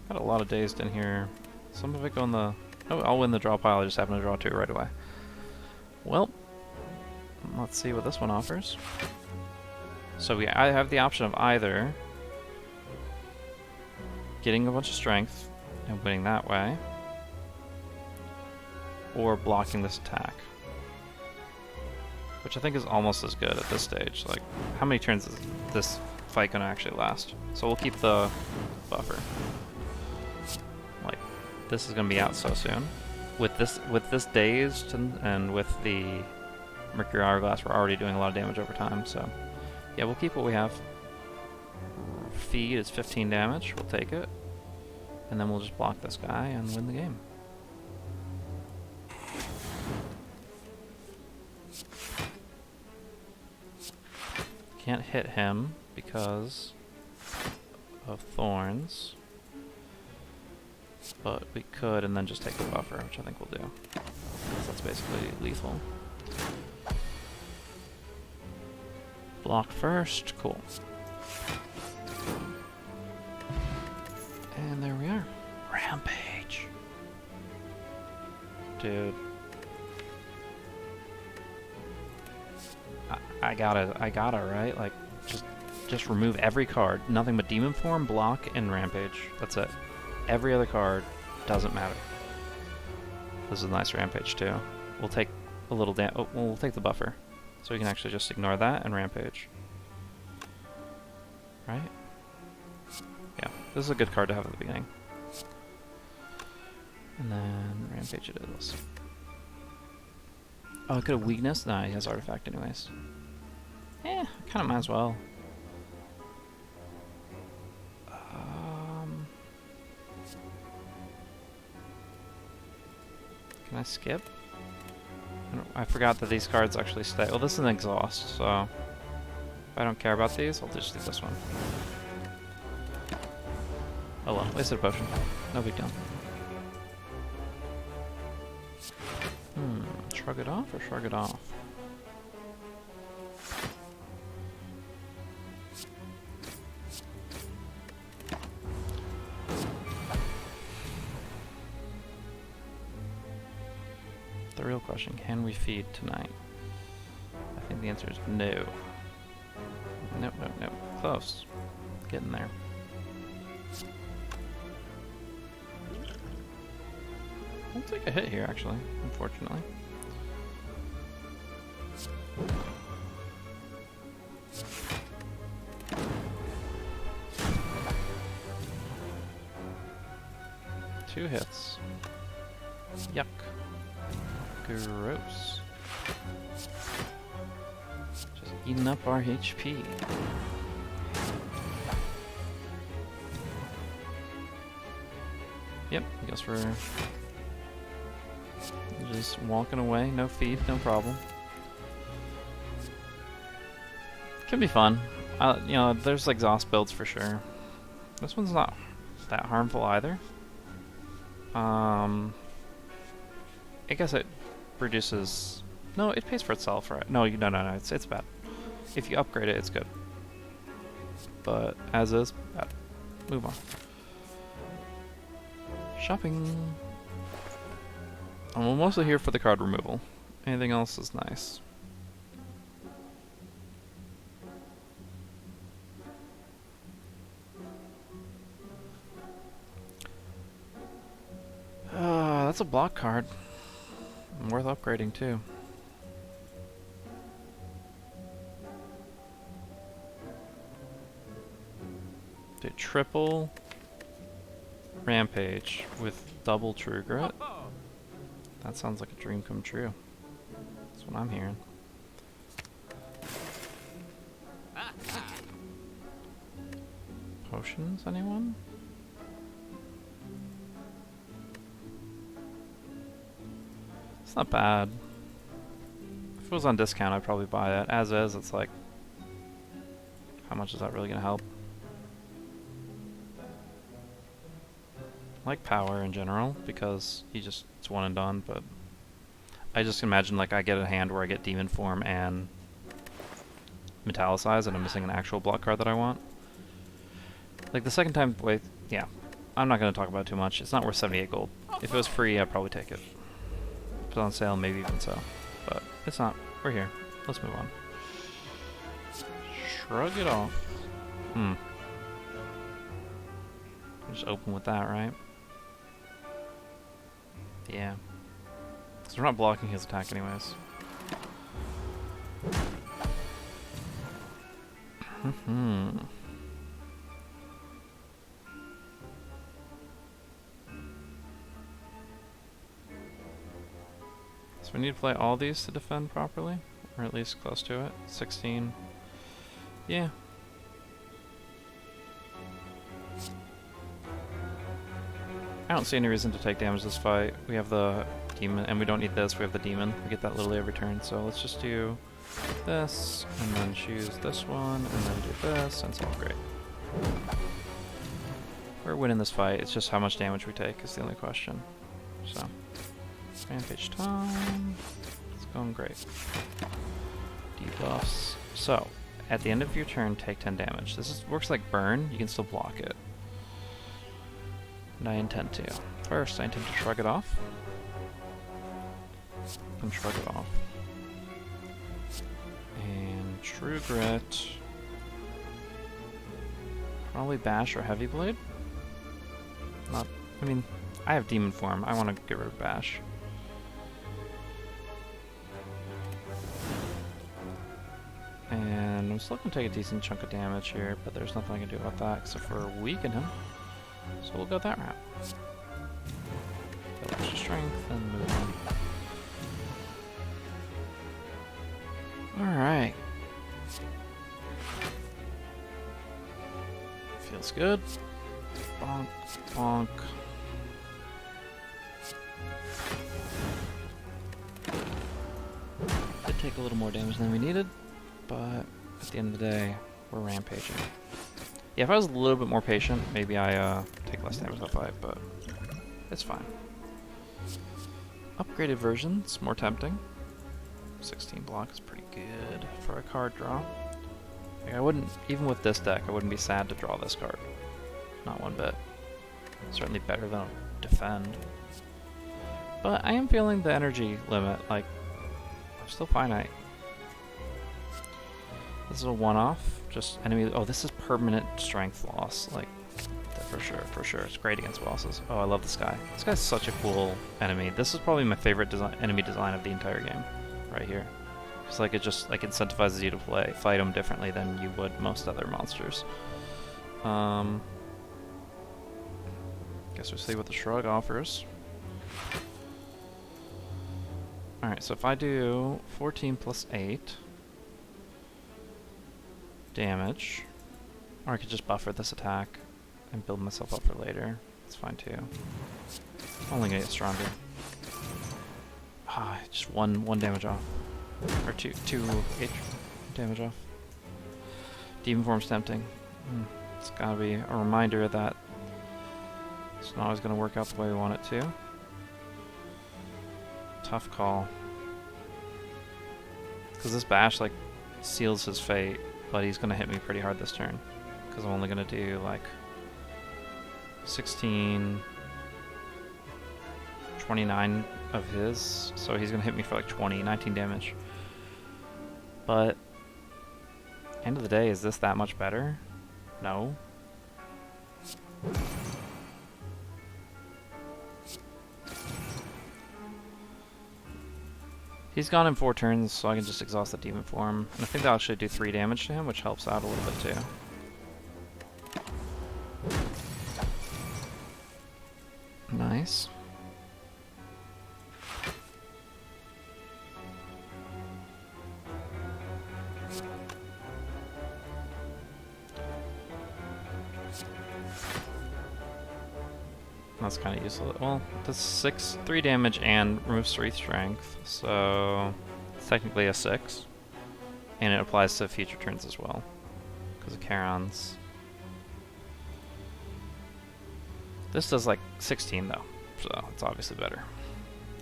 got a lot of dazed in here. Some of it go in the... Oh, I'll win the draw pile. I just happen to draw 2 right away. Well, let's see what this one offers. So I have the option of either getting a bunch of strength and winning that way, or blocking this attack, which I think is almost as good at this stage. Like, how many turns is this fight gonna actually last? So we'll keep the buffer. Like, this is gonna be out so soon. With this dazed and with the Mercury Hourglass, we're already doing a lot of damage over time. So yeah, we'll keep what we have. Feed is 15 damage. We'll take it, and then we'll just block this guy and win the game. Can't hit him because of thorns, but we could and then just take the buffer, which I think we'll do. So that's basically lethal. Block first, cool. And there we are. Rampage. Dude. I gotta, right? Like, just remove every card. Nothing but Demon Form, Block, and Rampage. That's it. Every other card doesn't matter. This is a nice Rampage, too. we'll take a little oh, we'll take the buffer. So we can actually just ignore that and Rampage. Right? Yeah, this is a good card to have at the beginning. And then Rampage it is. Oh, I could have weakness? Nah, he has artifact anyways. Eh, kind of might as well. Can I skip? I forgot that these cards actually stay. Well, this is an exhaust, so if I don't care about these, I'll just do this one. Oh well, wasted a potion. No big deal. Shrug it off or shrug it off? The real question, can we feed tonight? I think the answer is no. Nope, nope, nope. Close. Getting there. I'll take a hit here, actually, unfortunately. Two hits. Yuck. Gross. Just eating up our HP. Yep, I guess we're just walking away. No feed, no problem. Could be fun. You know, there's exhaust builds for sure. This one's not that harmful either. I guess it reduces. No, it pays for itself, right? No, no. It's bad. If you upgrade it, it's good. But as is, bad. Move on. Shopping. I'm mostly here for the card removal. Anything else is nice. That's a block card. Worth upgrading too. Do triple Rampage with double True Grit. That sounds like a dream come true. That's what I'm hearing. Potions, anyone? It's not bad. If it was on discount, I'd probably buy it. As is, it's like, how much is that really gonna help? I like power in general, because it's one and done, but I just imagine like I get a hand where I get demon form and metallicize and I'm missing an actual block card that I want. Like the second time, wait, yeah. I'm not gonna talk about it too much. It's not worth 78 gold. If it was free, I'd probably take it. If it's on sale, maybe even so. But it's not. We're here. Let's move on. Shrug it off. Just open with that, right? Yeah. Because we're not blocking his attack anyways. So we need to play all these to defend properly, or at least close to it. 16. Yeah. I don't see any reason to take damage this fight. We have the demon, and we don't need this. We have the demon. We get that literally every turn. So let's just do this, and then choose this one, and then do this, and it's all great. We're winning this fight. It's just how much damage we take is the only question. So, Rampage time. It's going great. Debuffs. So, at the end of your turn, take 10 damage. This works like burn. You can still block it. And I intend to. First, I intend to shrug it off. And shrug it off. And True Grit. Probably Bash or Heavy Blade. I mean, I have Demon Form. I want to get rid of Bash. I'm still going to take a decent chunk of damage here, but there's nothing I can do about that except for weaken him. So we'll go that route. Get extra strength and move on. Alright. Feels good. Bonk, bonk. Did take a little more damage than we needed, but at the end of the day, we're rampaging. Yeah, if I was a little bit more patient, maybe I take less damage that fight, but it's fine. Upgraded version's more tempting. 16 block is pretty good for a card draw. Like I wouldn't, even with this deck, I wouldn't be sad to draw this card. Not one bit. Certainly better than defend. But I am feeling the energy limit, like, I'm still finite. This is a one-off, just enemy, oh, this is permanent strength loss, like, for sure, it's great against bosses. Oh, I love this guy. This guy's such a cool enemy. This is probably my favorite enemy design of the entire game, right here. It's like it just, like, incentivizes you to fight him differently than you would most other monsters. Guess we'll see what the Shrug offers. Alright, so if I do 14 plus 8 damage, or I could just buffer this attack and build myself up for later. That's fine too. I'm only gonna get stronger. Ah, just one damage off. Or two H damage off. Demon form's tempting. It's gotta be a reminder that it's not always gonna work out the way we want it to. Tough call. Because this bash, like, seals his fate, but he's gonna hit me pretty hard this turn. Because I'm only gonna do, like, 16, 29 of his, so he's gonna hit me for like 19 damage. But, end of the day, is this that much better? No. He's gone in 4 turns, so I can just exhaust the demon form. And I think that'll actually do 3 damage to him, which helps out a little bit too. Nice. That's kind of useless. Well, that's 3 damage and removes 3 strength, so it's technically a 6. And it applies to future turns as well, because of Charon's. This does like 16 though, so it's obviously better.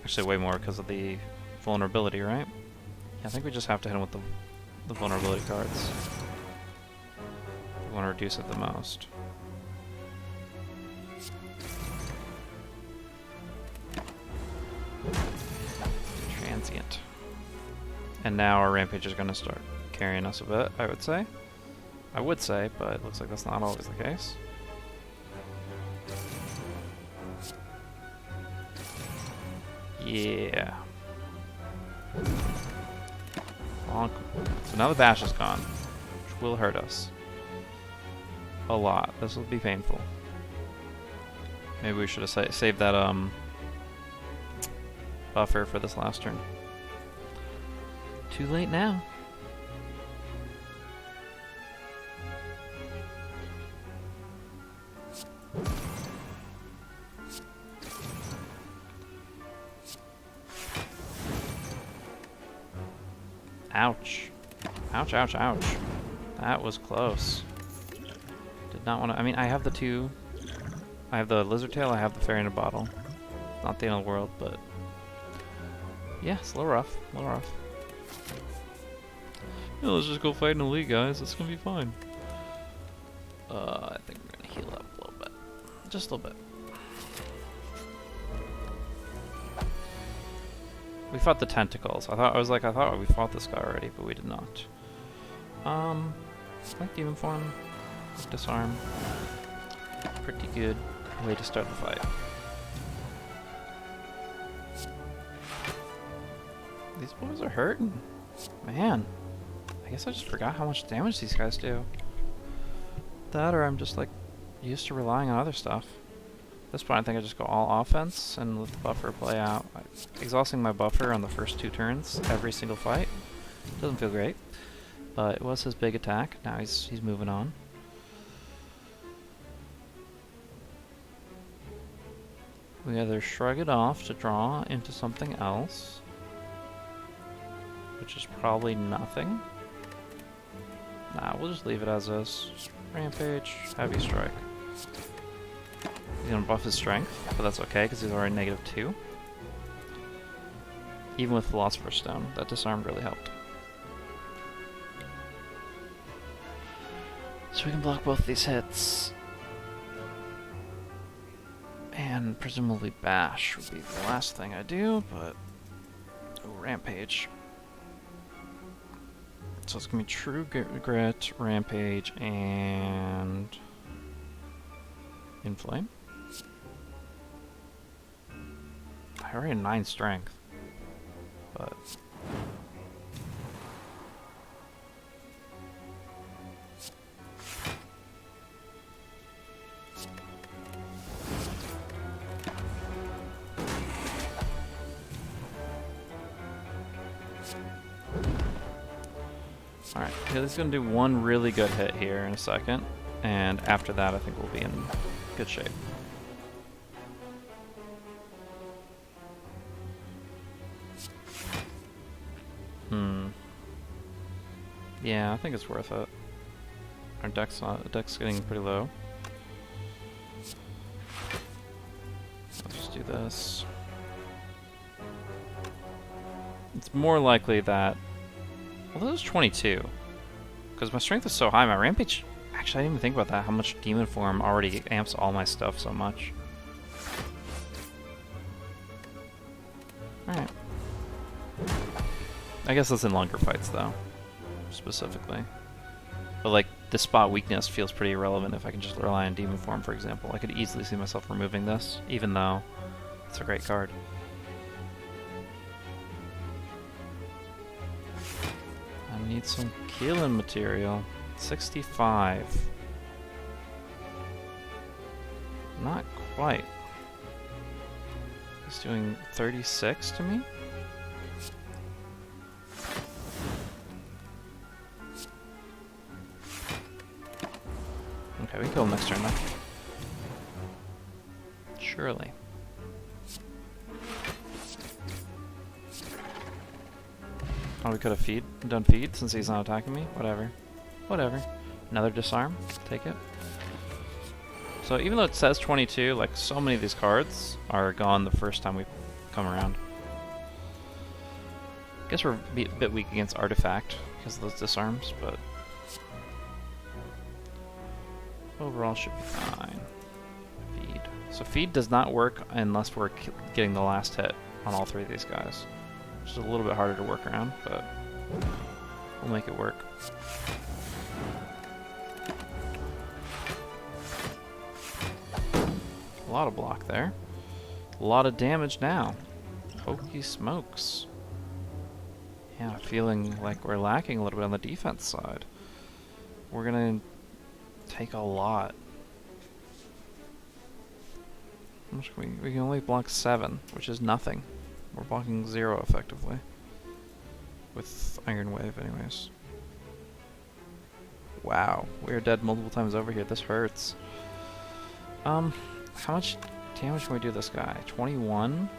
Actually way more because of the vulnerability, right? Yeah, I think we just have to hit him with the vulnerability cards. We want to reduce it the most. Transient. And now our Rampage is going to start carrying us a bit, I would say. But it looks like that's not always the case. Yeah. Bonk. So now the bash is gone, which will hurt us a lot. This will be painful. Maybe we should have saved that buffer for this last turn. Too late now. Ouch. Ouch, ouch, ouch. That was close. Did not want to... I mean, I have the 2... I have the Lizard Tail, I have the Fairy in a Bottle. Not the end of the world, but... yeah, it's a little rough. A little rough. Yeah, let's just go fight in the league, guys. It's gonna be fine. I think we're gonna heal up a little bit. Just a little bit. We fought the tentacles. I thought we fought this guy already, but we did not. I think Demon Form, Disarm, pretty good way to start the fight. These boys are hurting, man. I guess I just forgot how much damage these guys do. That or I'm just like used to relying on other stuff. At this point I think I just go all offense and let the buffer play out. Exhausting my buffer on the first 2 turns every single fight. Doesn't feel great. But it was his big attack. Now he's moving on. We either shrug it off to draw into something else, which is probably nothing. Nah, we'll just leave it as is. Rampage, heavy strike. He's gonna buff his strength, but that's okay because he's already -2. Even with Philosopher's Stone, that disarm really helped. So we can block both these hits. And presumably bash would be the last thing I do, but... Oh, Rampage. So it's gonna be True Grit, Rampage, and... Inflame? I already have 9 strength. But... Alright, he's going to do one really good hit here in a second, and after that I think we'll be in good shape. Yeah, I think it's worth it. Our deck's getting pretty low. Let's just do this. It's more likely that... Well, this is 22. Because my strength is so high, my Rampage... Actually, I didn't even think about that, how much Demon Form already amps all my stuff so much. Alright. I guess that's in longer fights, though. Specifically. But, like, the spot weakness feels pretty irrelevant if I can just rely on Demon Form, for example. I could easily see myself removing this, even though it's a great card. I need some killing material. 65. Not quite. He's doing 36 to me? Okay, we can kill him next turn, though. Surely. Oh, we could have done feed since he's not attacking me? Whatever. Whatever. Another disarm. Take it. So even though it says 22, like, so many of these cards are gone the first time we come around. I guess we're a bit weak against Artifact because of those disarms, but... overall should be fine. Feed. So feed does not work unless we're getting the last hit on all 3 of these guys. Which is a little bit harder to work around, but we'll make it work. A lot of block there. A lot of damage now. Hokey smokes. Yeah, feeling like we're lacking a little bit on the defense side. We're gonna take a lot. How much can we can only block 7, which is nothing. We're blocking 0 effectively. With Iron Wave anyways. Wow, we are dead multiple times over here. This hurts. How much damage can we do this guy? 21?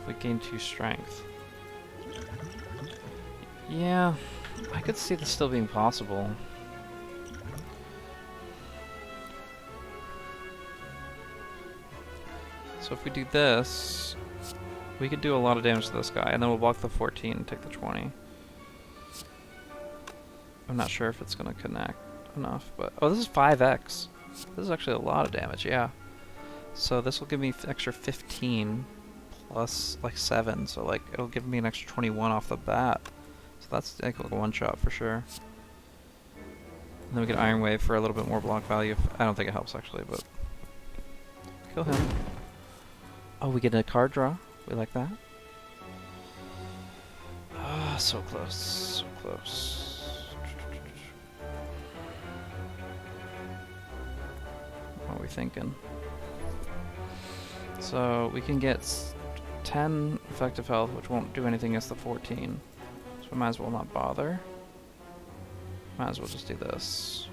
If we gain 2 strength. Yeah, I could see this still being possible. So if we do this, we could do a lot of damage to this guy, and then we'll block the 14 and take the 20. I'm not sure if it's going to connect enough, but... Oh, this is 5x. This is actually a lot of damage, yeah. So this will give me extra 15 plus, like, 7, so, like, it'll give me an extra 21 off the bat. So that's, like, a one-shot for sure. And then we get Iron Wave for a little bit more block value. I don't think it helps, actually, but... Kill him. Oh, we get a card draw. We like that. So close, so close. What are we thinking? So we can get 10 effective health, which won't do anything against the 14. So we might as well not bother. Might as well just do this.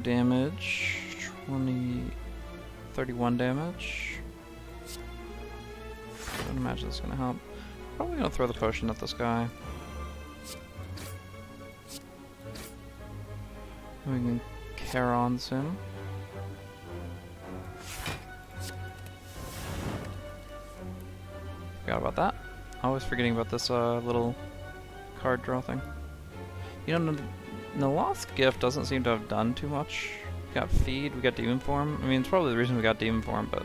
Damage, 31 damage. I don't imagine this is gonna help. Probably gonna throw the potion at this guy. And we can Charon's him. Forgot about that. Always forgetting about this little card draw thing. You know, Naloth's gift doesn't seem to have done too much. We got feed, we got demon form. I mean, it's probably the reason we got demon form, but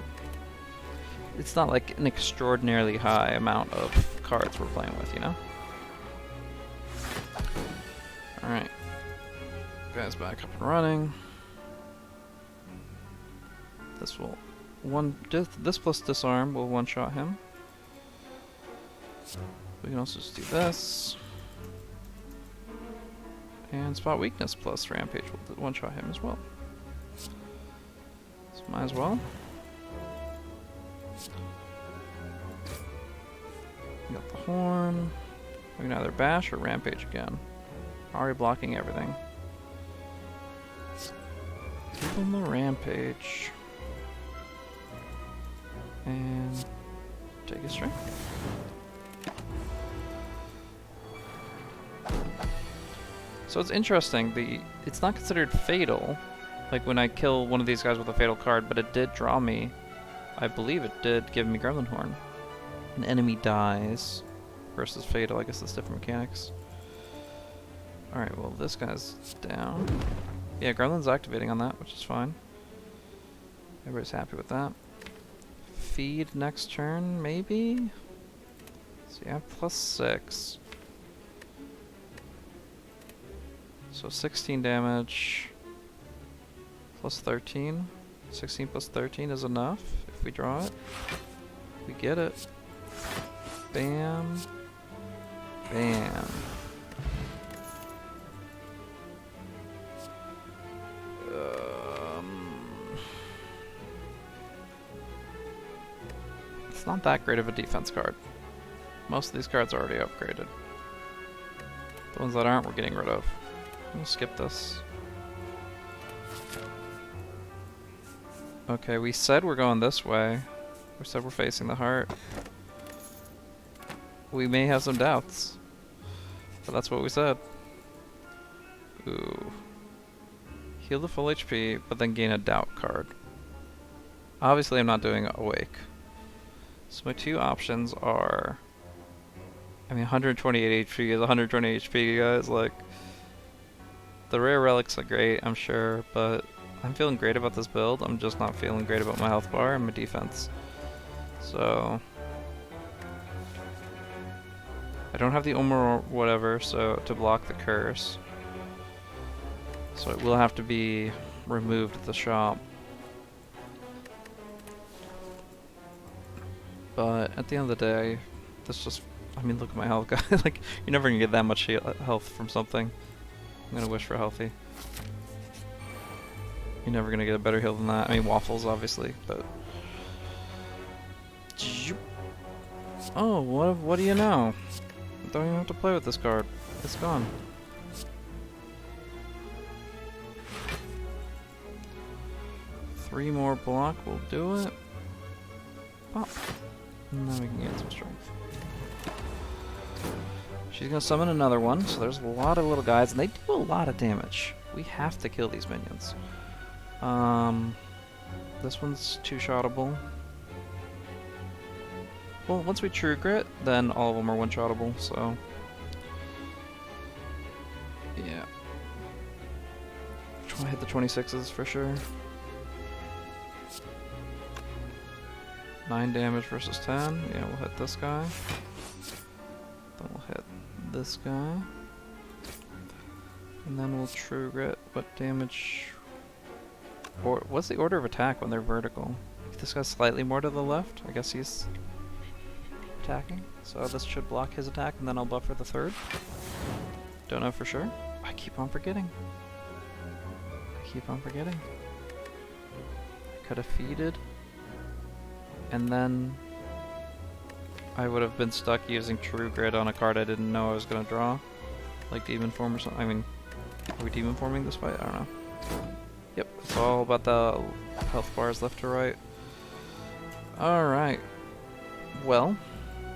it's not like an extraordinarily high amount of cards we're playing with, you know? Alright. Guy's back up and running. This will this plus disarm will one-shot him. We can also just do this. And spot weakness plus rampage will one-shot him as well. So might as well. We got the horn. We can either bash or rampage again. Already blocking everything. Give him the rampage. And take a strength. So it's interesting, it's not considered fatal, like when I kill one of these guys with a fatal card, but it did draw me. I believe it did give me Gremlin Horn. An enemy dies versus fatal, I guess that's different mechanics. Alright, well this guy's down. Yeah, Gremlin's activating on that, which is fine. Everybody's happy with that. Feed next turn, maybe? So yeah, +6. So 16 damage plus 13. 16 plus 13 is enough if we draw it. We get it. Bam. Bam. It's not that great of a defense card. Most of these cards are already upgraded. The ones that aren't, we're getting rid of. We'll skip this. Okay, we said we're going this way. We said we're facing the heart. We may have some doubts, but that's what we said. Ooh. Heal the full HP, but then gain a doubt card. Obviously I'm not doing Awake. So my two options are... I mean, 128 HP is 120 HP, guys, like... The rare relics are great, I'm sure, but I'm feeling great about this build. I'm just not feeling great about my health bar and my defense. So... I don't have the Omer or whatever, so to block the curse. So it will have to be removed at the shop. But at the end of the day, this just... I mean, look at my health, guys. Like, you're never gonna get that much health from something. I'm gonna wish for healthy. You're never gonna get a better heal than that. I mean, waffles, obviously, but... Oh, what do you know? Don't even have to play with this card. It's gone. Three more block will do it. Pop. And then we can get some strength. She's gonna summon another one, so there's a lot of little guys, and they do a lot of damage. We have to kill these minions. This one's two-shottable. Well, once we true grit, then all of them are one-shottable, so... Yeah. Try to hit the 26s for sure. 9 damage versus 10. Yeah, we'll hit this guy. Then we'll hit this guy. And then we'll True Grit. What damage? Or what's the order of attack when they're vertical? This guy's slightly more to the left. I guess he's attacking. So this should block his attack, and then I'll buffer the third. Don't know for sure. I keep on forgetting. I could have feeded. And then I would have been stuck using True Grit on a card I didn't know I was going to draw. Like Demon Form or something. I mean, are we Demon Forming this fight? I don't know. Yep, it's all about the health bars left to right. Alright. Well,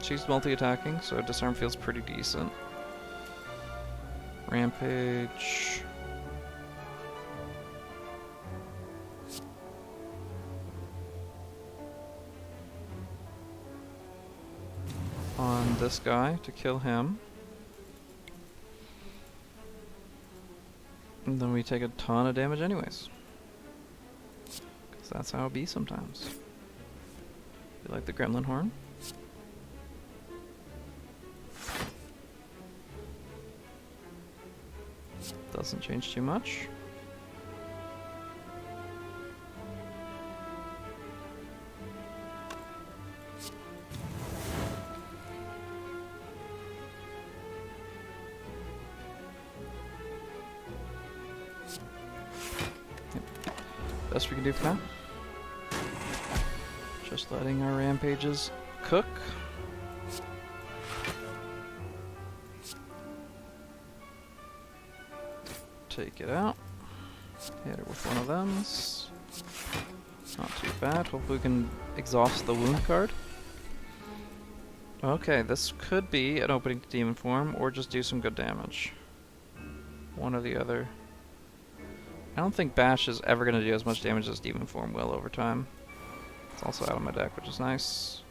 she's multi-attacking, so Disarm feels pretty decent. Rampage. On this guy to kill him. And then we take a ton of damage anyways. Because that's how it be sometimes. You like the Gremlin Horn? Doesn't change too much. Best we can do for now. Just letting our rampages cook. Take it out. Hit it with one of them. Not too bad. Hopefully we can exhaust the wound card. Okay, this could be an opening to Demon Form, or just do some good damage. One or the other. I don't think Bash is ever going to do as much damage as Demon Form will over time. It's also out of my deck, which is nice.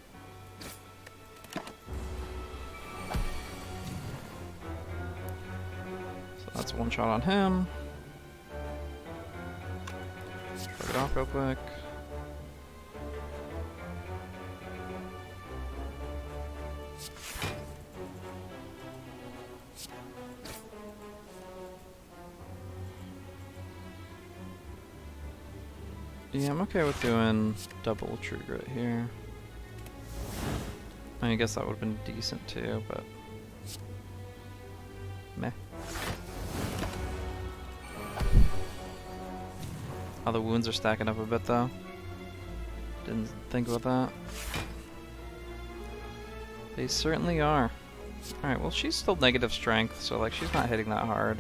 So that's one shot on him. Shrug it off real quick. Yeah, I'm okay with doing double True Grit here. I mean, I guess that would have been decent too, but meh. Oh, the wounds are stacking up a bit though. Didn't think about that. They certainly are. Alright, well she's still negative strength, so like she's not hitting that hard.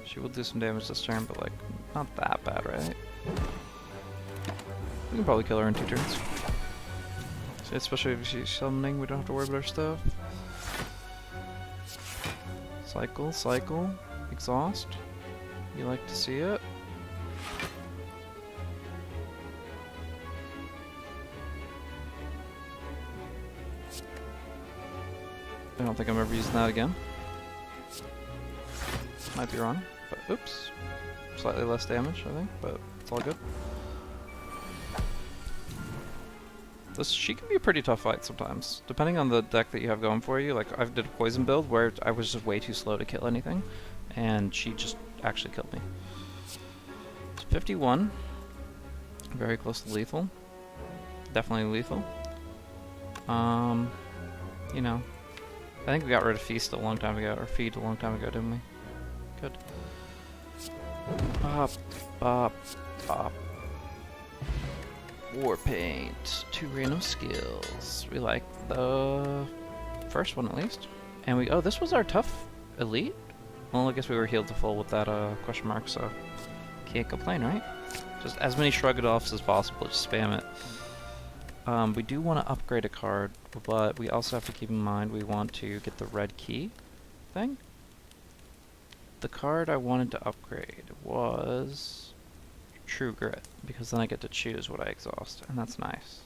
She will do some damage this turn, but like not that bad, right? We can probably kill her in 2 turns. So especially if she's summoning, we don't have to worry about her stuff. Cycle, cycle, exhaust. You like to see it. I don't think I'm ever using that again. Might be wrong, but oops. Slightly less damage, I think, but it's all good. She can be a pretty tough fight sometimes, depending on the deck that you have going for you. Like, I did a poison build where I was just way too slow to kill anything, and she just actually killed me. It's 51. Very close to lethal. Definitely lethal. You know, I think we got rid of Feast a long time ago, or Feed a long time ago, didn't we? Good. Bop, bop, bop. War Paint. 2 random skills. We like the first one at least. And we, oh, this was our tough elite? Well, I guess we were healed to full with that question mark, so can't complain, right? Just as many shrug it offs as possible, just spam it. We do want to upgrade a card, but we also have to keep in mind we want to get the red key thing. The card I wanted to upgrade was True Grit, because then I get to choose what I exhaust, and that's nice.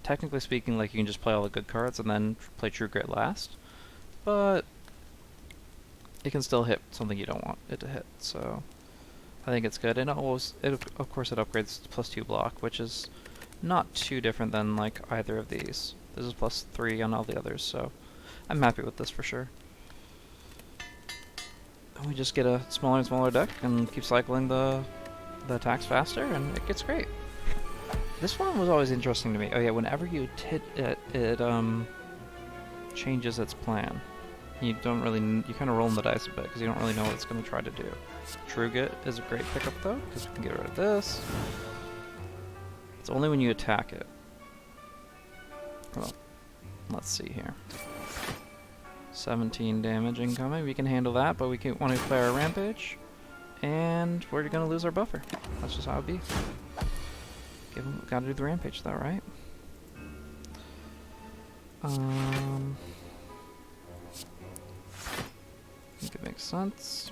Technically speaking, like, you can just play all the good cards and then play True Grit last, but it can still hit something you don't want it to hit, so I think it's good. And of course it upgrades to +2 block, which is not too different than like either of these. This is +3 on all the others, so I'm happy with this for sure. we just get a smaller and smaller deck and keep cycling the attacks faster, and it gets great. This one was always interesting to me. Oh yeah, whenever you hit it, it changes its plan. You don't really, you kind of roll the dice a bit because you don't really know what it's going to try to do. Truget is a great pickup though, because we can get rid of this. It's only when you attack it. Well, let's see here. 17 damage incoming. We can handle that, but we want to play our Rampage, and we're going to lose our buffer. That's just how it be. Gotta do the Rampage though, right? I think it makes sense.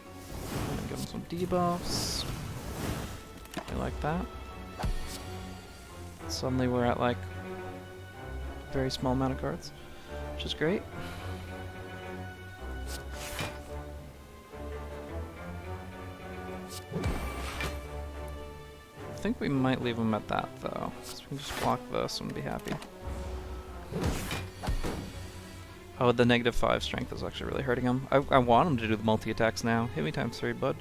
I'm gonna give him some debuffs. I like that. Suddenly we're at like a very small amount of cards, which is great. I think we might leave him at that though, because we can just block this and be happy. Oh, the -5 strength is actually really hurting him. I want him to do the multi-attacks now. Hit me ×3, bud.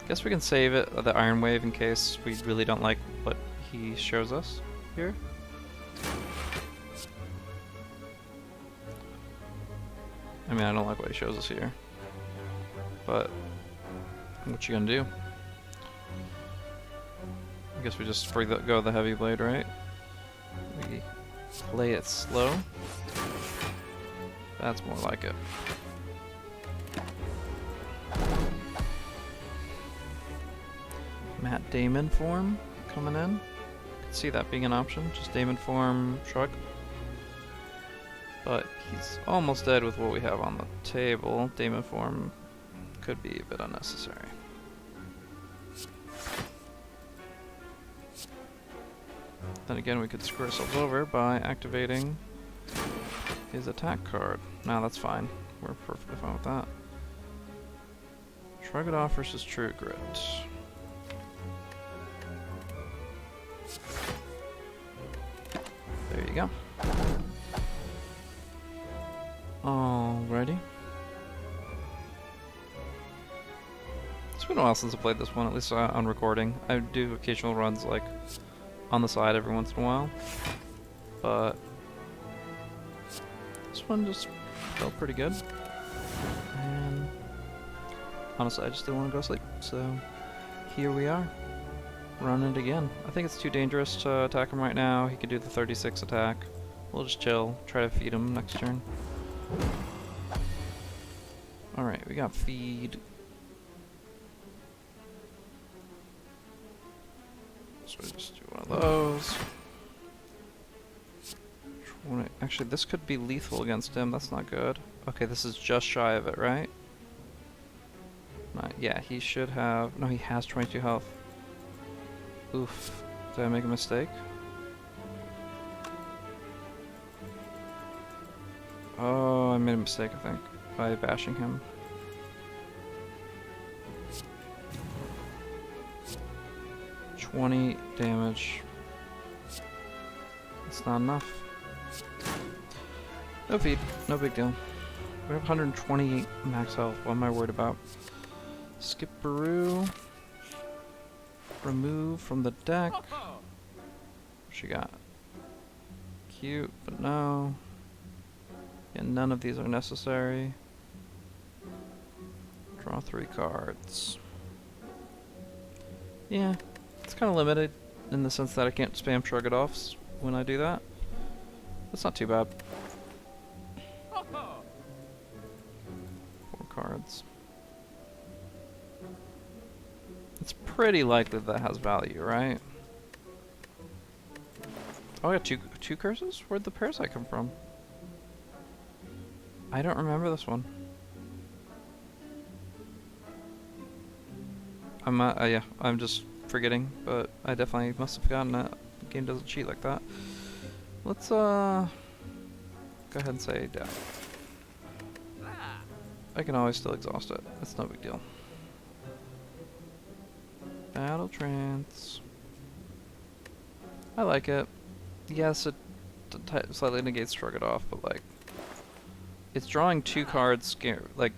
Guess we can save it, the Iron Wave, in case we really don't like what he shows us here. I mean, I don't like what he shows us here, but what you gonna do? I guess we just go the Heavy Blade, right? We play it slow. That's more like it. Matt Damon form coming in. Could see that being an option. Just Damon form, shrug. But he's almost dead with what we have on the table. Damon form could be a bit unnecessary. Then again, we could screw ourselves over by activating his attack card. No, that's fine. We're perfectly fine with that. Shrug it off versus True Grit. There you go. Alrighty. It's been a while since I played this one, at least on recording. I do occasional runs like on the side every once in a while, but this one just felt pretty good. And honestly, I just didn't want to go to sleep, so here we are. Run it again. I think it's too dangerous to attack him right now. He could do the 36 attack. We'll just chill, try to feed him next turn. Alright, we got feed. So we just do one of those. Actually, this could be lethal against him. That's not good. Okay, this is just shy of it, right? Yeah, he should have... No, he has 22 health. Oof. Did I make a mistake? Oh, I made a mistake, I think, by bashing him. $20 damage. It's not enough. No feed, no big deal. We have 128 max health. What am I worried about? Skip Baru. Remove from the deck. What she got? Cute, but no. Yeah, none of these are necessary. Draw 3 cards. Yeah, it's kind of limited in the sense that I can't spam Shrug It Offs when I do that. That's not too bad. 4 cards. It's pretty likely that has value, right? Oh, I got two curses? Where'd the parasite come from? I don't remember this one. Yeah, I'm just forgetting, but I definitely must have forgotten that. The game doesn't cheat like that. Let's, go ahead and say death. I can always still exhaust it. It's no big deal. Battle Trance. I like it. Yes, it slightly negates Shrug It Off, but like, it's drawing 2 cards, like,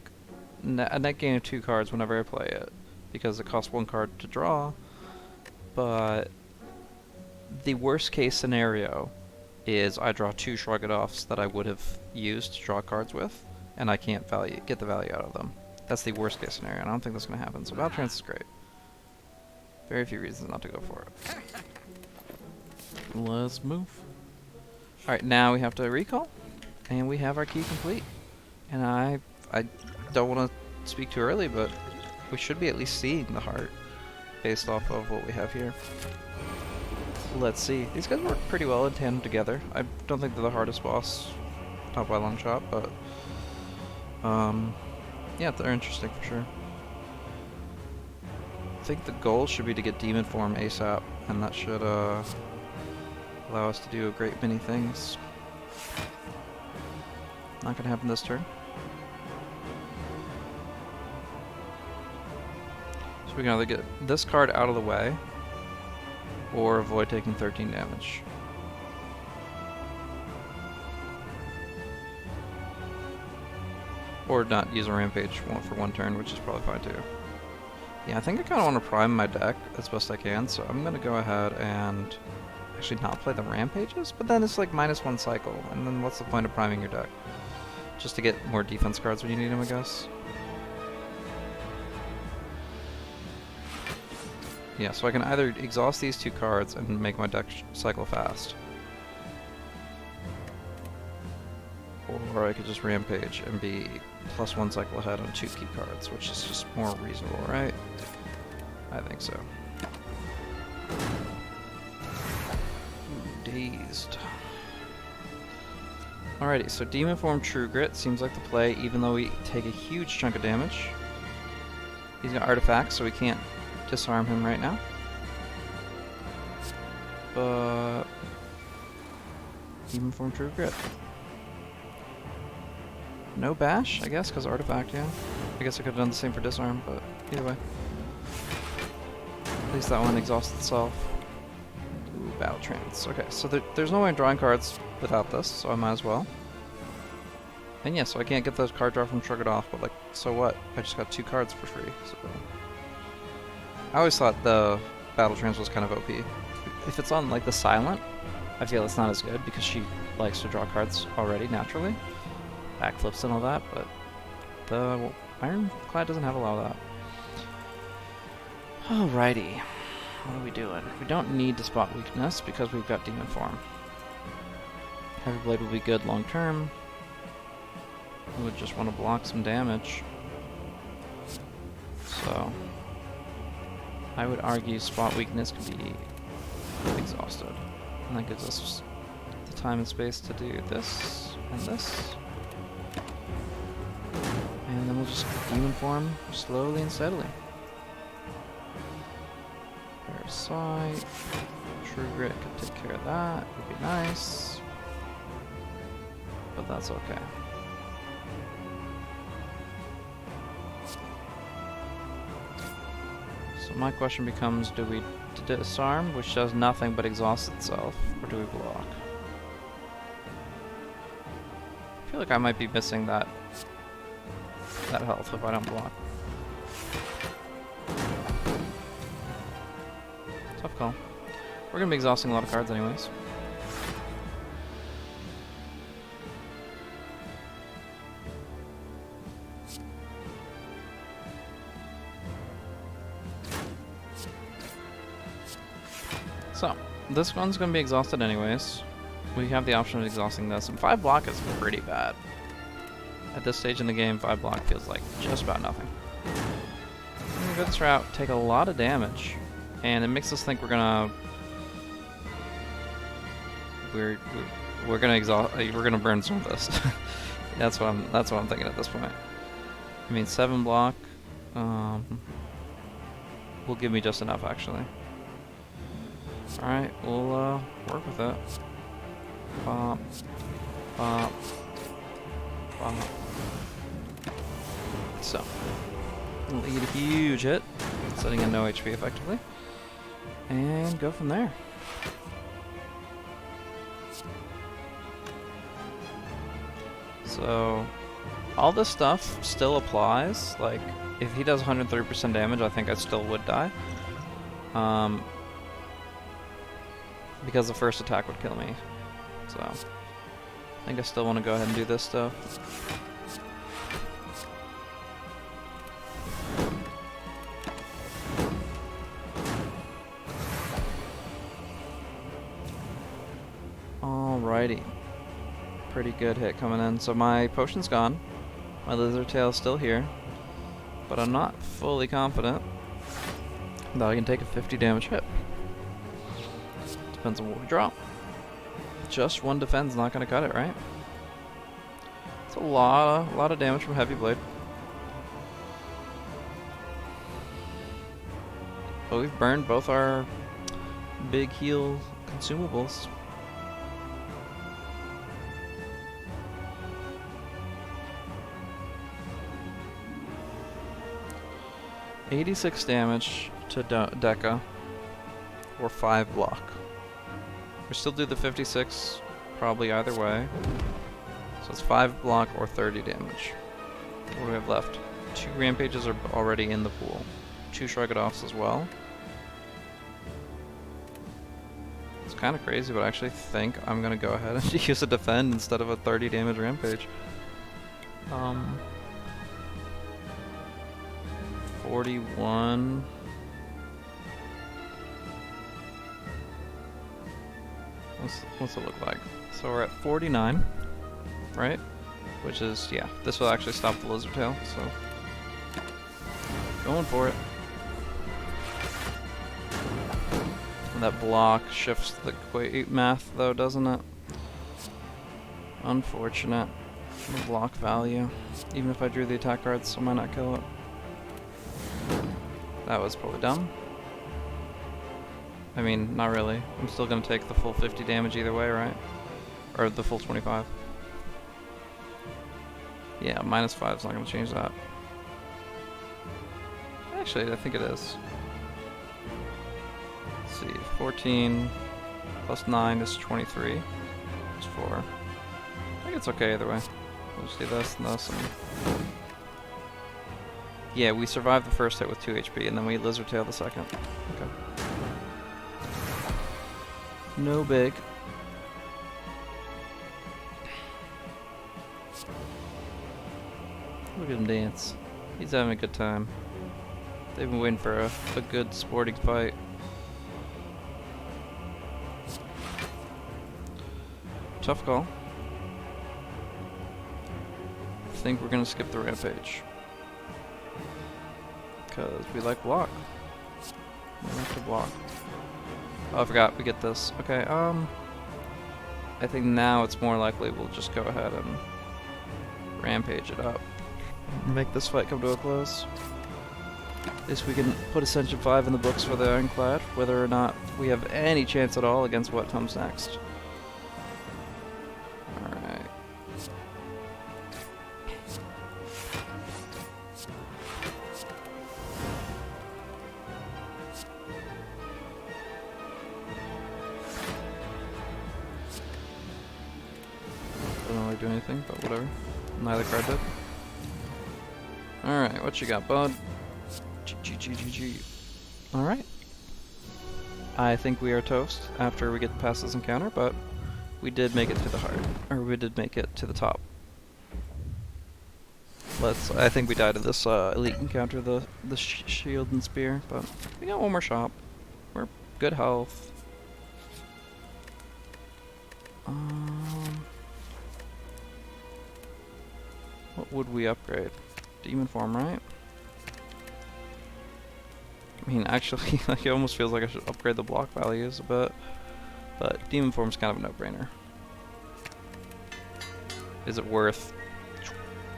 a net gain of 2 cards whenever I play it, because it costs 1 card to draw, but the worst case scenario is I draw 2 Shrug It Offs that I would have used to draw cards with, and I can't get the value out of them. That's the worst case scenario, and I don't think that's going to happen, so Battle Trance is great. Very few reasons not to go for it. Let's move. Alright, now we have to recall, and we have our key complete. And I don't want to speak too early, but we should be at least seeing the heart based off of what we have here. Let's see. These guys work pretty well in tandem together. I don't think they're the hardest boss, not by a long shot, but yeah, they're interesting for sure. I think the goal should be to get Demon Form ASAP, and that should allow us to do a great many things. Not gonna happen this turn. So we can either get this card out of the way, or avoid taking 13 damage. Or not use a Rampage for 1 turn, which is probably fine too. Yeah, I think I kind of want to prime my deck as best I can, so I'm going to go ahead and actually not play the Rampages, but then it's like -1 cycle, and then what's the point of priming your deck? Just to get more defense cards when you need them, I guess. Yeah, so I can either exhaust these 2 cards and make my deck cycle fast, or I could just Rampage and be +1 cycle ahead on 2 key cards, which is just more reasonable, right? I think so. Dazed. Alrighty, so Demon Form True Grit seems like the play, even though we take a huge chunk of damage. He's got artifacts, so we can't disarm him right now. But Demon Form True Grit. No bash, I guess, because artifact, yeah. I guess I could have done the same for disarm, but either way. At least that one exhausts itself. Ooh, Battle Trance. Okay, so there's no way I'm drawing cards without this, so I might as well. And yeah, so I can't get those card draw from Shrug It Off, but like, so what? I just got 2 cards for free, so. I always thought the Battle Trance was kind of OP. If it's on like the Silent, I feel it's not as good because she likes to draw cards already naturally. Backflips and all that, but the Ironclad doesn't have a lot of that. Alrighty, what are we doing? We don't need to spot weakness because we've got Demon Form. Heavy Blade will be good long term. We would just want to block some damage. So I would argue spot weakness could be exhausted. And that gives us the time and space to do this and this. And then we'll just Demon Form slowly and steadily. Parasite. True Grit could take care of that. Would be nice. But that's okay. So my question becomes, do we disarm, which does nothing but exhaust itself, or do we block? I feel like I might be missing that health if I don't block. Tough call. We're gonna be exhausting a lot of cards anyways. So, this one's gonna be exhausted anyways. We have the option of exhausting this, and 5 block is pretty bad. At this stage in the game, 5 block feels like just about nothing. We're gonna go this route, take a lot of damage, and it makes us think we're gonna burn some of this. that's what I'm thinking at this point. I mean, 7 block will give me just enough actually. All right, we'll work with it. Bop, bop, bop. So, we'll get a huge hit. Setting in no HP effectively. And go from there. So, all this stuff still applies. Like, if he does 130% damage, I think I still would die. Because the first attack would kill me. So, I think I still want to go ahead and do this stuff. Alrighty. Pretty good hit coming in. So my potion's gone. My lizard tail's still here. But I'm not fully confident that I can take a 50 damage hit. Depends on what we draw. Just one defense not gonna cut it, right? It's a lot of damage from Heavy Blade. But we've burned both our big heal consumables. $86 damage to Deca, or 5 block. We still do the 56, probably either way. So it's 5 block or 30 damage. What do we have left? 2 Rampages are already in the pool. 2 Shrug-It-Offs as well. It's kind of crazy, but I actually think I'm going to go ahead and use a Defend instead of a 30 damage Rampage. 41. What's it look like? So we're at 49, right? Which is, yeah, this will actually stop the lizard tail, so going for it. And that block shifts the math though, doesn't it? Unfortunate. The block value. Even if I drew the attack cards, I might not kill it. That was probably dumb. I mean, not really. I'm still gonna take the full 50 damage either way, right? Or the full 25. Yeah, -5 is not gonna change that. Actually, I think it is. Let's see, 14 plus 9 is 23. Plus 4. I think it's okay either way. We'll just do this and this and... Yeah, we survived the first hit with 2 HP, and then we lizard tail the second. Okay. No big. Look at him dance. He's having a good time. They've been waiting for a good sporting fight. Tough call. I think we're gonna skip the Rampage. Because we like block. We like to block. Oh, I forgot, we get this. Okay, I think now it's more likely we'll just go ahead and Rampage it up. Make this fight come to a close. At least we can put Ascension 5 in the books for the Ironclad, whether or not we have any chance at all against what comes next. Alright. Don't really do anything, but whatever. Neither card did. Alright, what you got, bud? GG. Alright. I think we are toast after we get past this encounter, but we did make it to the heart. Or we did make it to the top. I think we died to this elite encounter, the shield and spear, but we got one more shop. We're good health. What would we upgrade? Demon form, right? I mean, actually, like, it almost feels like I should upgrade the block values a bit, but demon form's kind of a no-brainer. Is it worth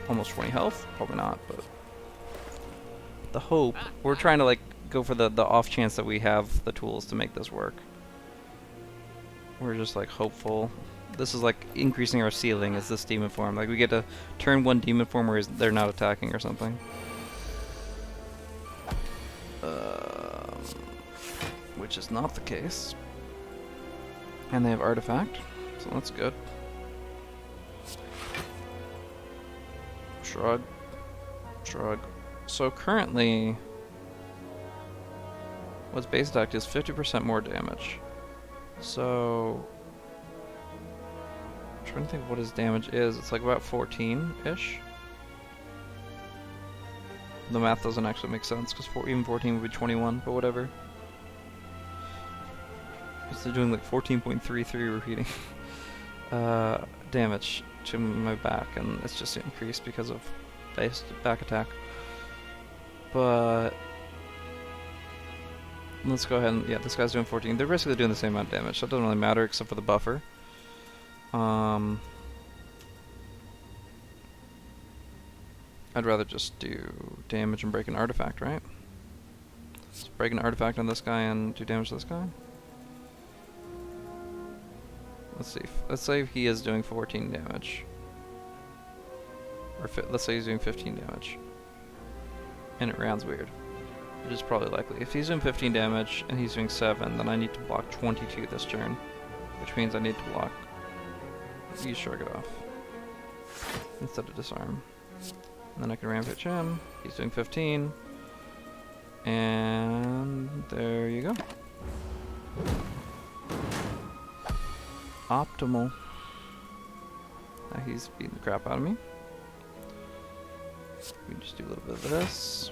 almost 20 health? Probably not, but the hope, we're trying to like go for the off chance that we have the tools to make this work. We're just like hopeful. This is like increasing our ceiling is this demon form. Like we get to turn one demon form where they're not attacking or something. Which is not the case. And they have Artifact, so that's good. Shrug. Shrug. So currently, what's base attack is 50% more damage. So, I'm trying to think what his damage is. It's like about 14-ish. The math doesn't actually make sense, because even 14 would be 21, but whatever. So doing like 14.33 repeating damage to my back, and it's just increased because of base back attack. But let's go ahead and, yeah, this guy's doing 14. They're basically doing the same amount of damage, so it doesn't really matter except for the buffer. I'd rather just do damage and break an artifact, right? Let's break an artifact on this guy and do damage to this guy. Let's see. Let's say he is doing 14 damage. Or let's say he's doing 15 damage. And it rounds weird. Which is probably likely. If he's doing 15 damage and he's doing 7, then I need to block 22 this turn. Which means I need to block... You shrug it off. Instead of disarm. And then I can rampage him. He's doing 15. And there you go. Optimal. Now he's beating the crap out of me. We can just do a little bit of this.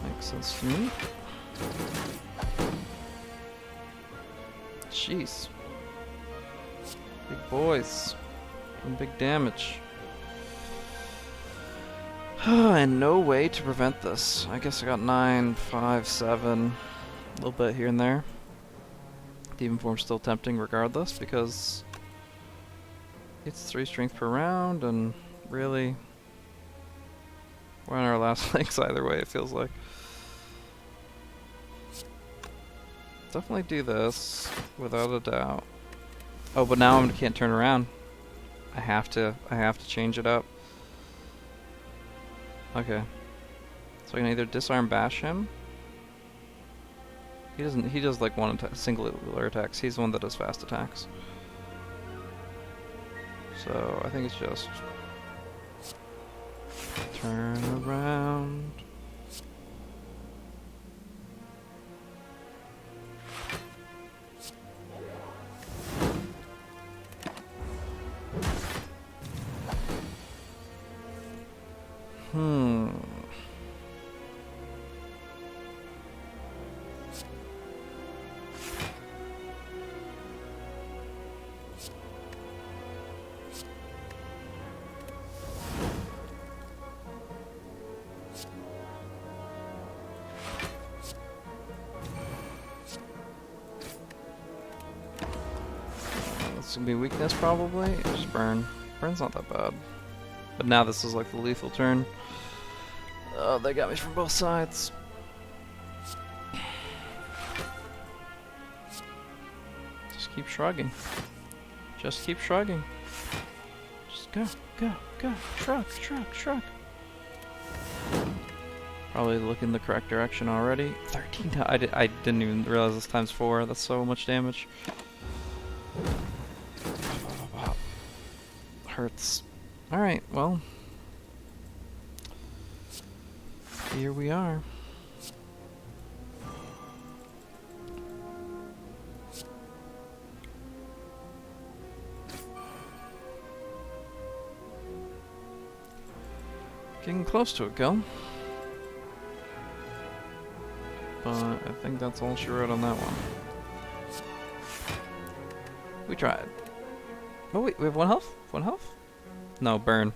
Makes sense to me. Jeez. Big boys. Doing big damage. And no way to prevent this. I guess I got 9, 5, 7. A little bit here and there. Demon Form's still tempting regardless because it's 3 strength per round, and really we're on our last legs either way, it feels like. Definitely do this without a doubt. Oh, but now I can't turn around. I have to change it up. Okay. So I can either disarm bash him. He does like one singular attacks. He's the one that does fast attacks. So I think it's just turn around. It's gonna be weakness probably. Just burn. Burn's not that bad. But now this is like the lethal turn. Oh, they got me from both sides. Just keep shrugging. Just keep shrugging. Just go, go, go. Shrug, shrug, shrug. Probably looking the correct direction already. 13 times. I didn't even realize this times 4. That's so much damage. Wow. Hurts. Alright, well. Here we are. Getting close to a kill. But I think that's all she wrote on that one. We tried. Oh wait, we have 1 health? 1 health? No, burn.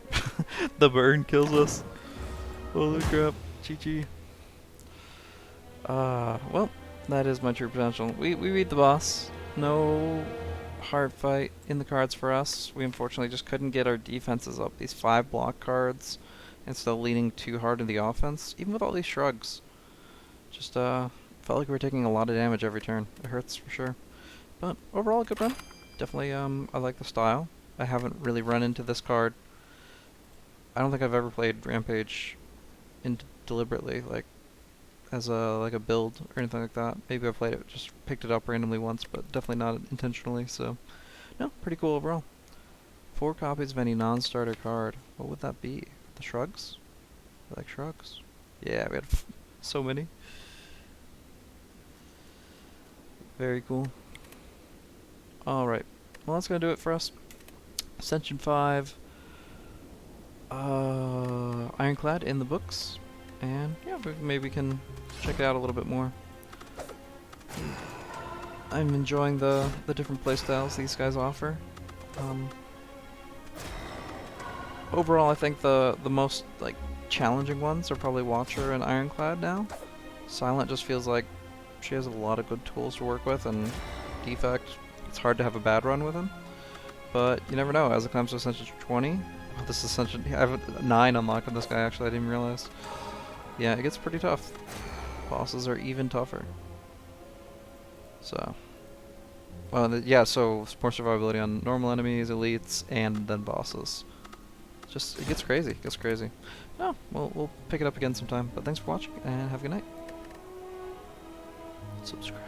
The burn kills us. Holy crap. GG. Well, that is my true potential. We beat the boss. No hard fight in the cards for us. We unfortunately just couldn't get our defenses up. These 5 block cards, and still leaning too hard in the offense, even with all these shrugs. Just felt like we were taking a lot of damage every turn. It hurts for sure. But overall, a good run. Definitely, I like the style. I haven't really run into this card. I don't think I've ever played Rampage deliberately, like as a build or anything like that. Maybe I played it, just picked it up randomly once, but definitely not intentionally. So, no, pretty cool overall. 4 copies of any non-starter card. What would that be? The shrugs? I like shrugs. Yeah, we had so many. Very cool. Alright, well that's gonna do it for us. Ascension 5. Ironclad in the books. And yeah, maybe we can check it out a little bit more. I'm enjoying the different playstyles these guys offer. Overall, I think the most like challenging ones are probably Watcher and Ironclad now. Silent just feels like she has a lot of good tools to work with, and Defect, it's hard to have a bad run with him. But you never know. As it comes to Ascension 20, this Ascension, I have a 9 unlocked on this guy. Actually, I didn't even realize. Yeah, it gets pretty tough. Bosses are even tougher. So, yeah. So more survivability on normal enemies, elites, and then bosses. Just, it gets crazy. It gets crazy. No, we'll pick it up again sometime. But thanks for watching, and have a good night. Subscribe.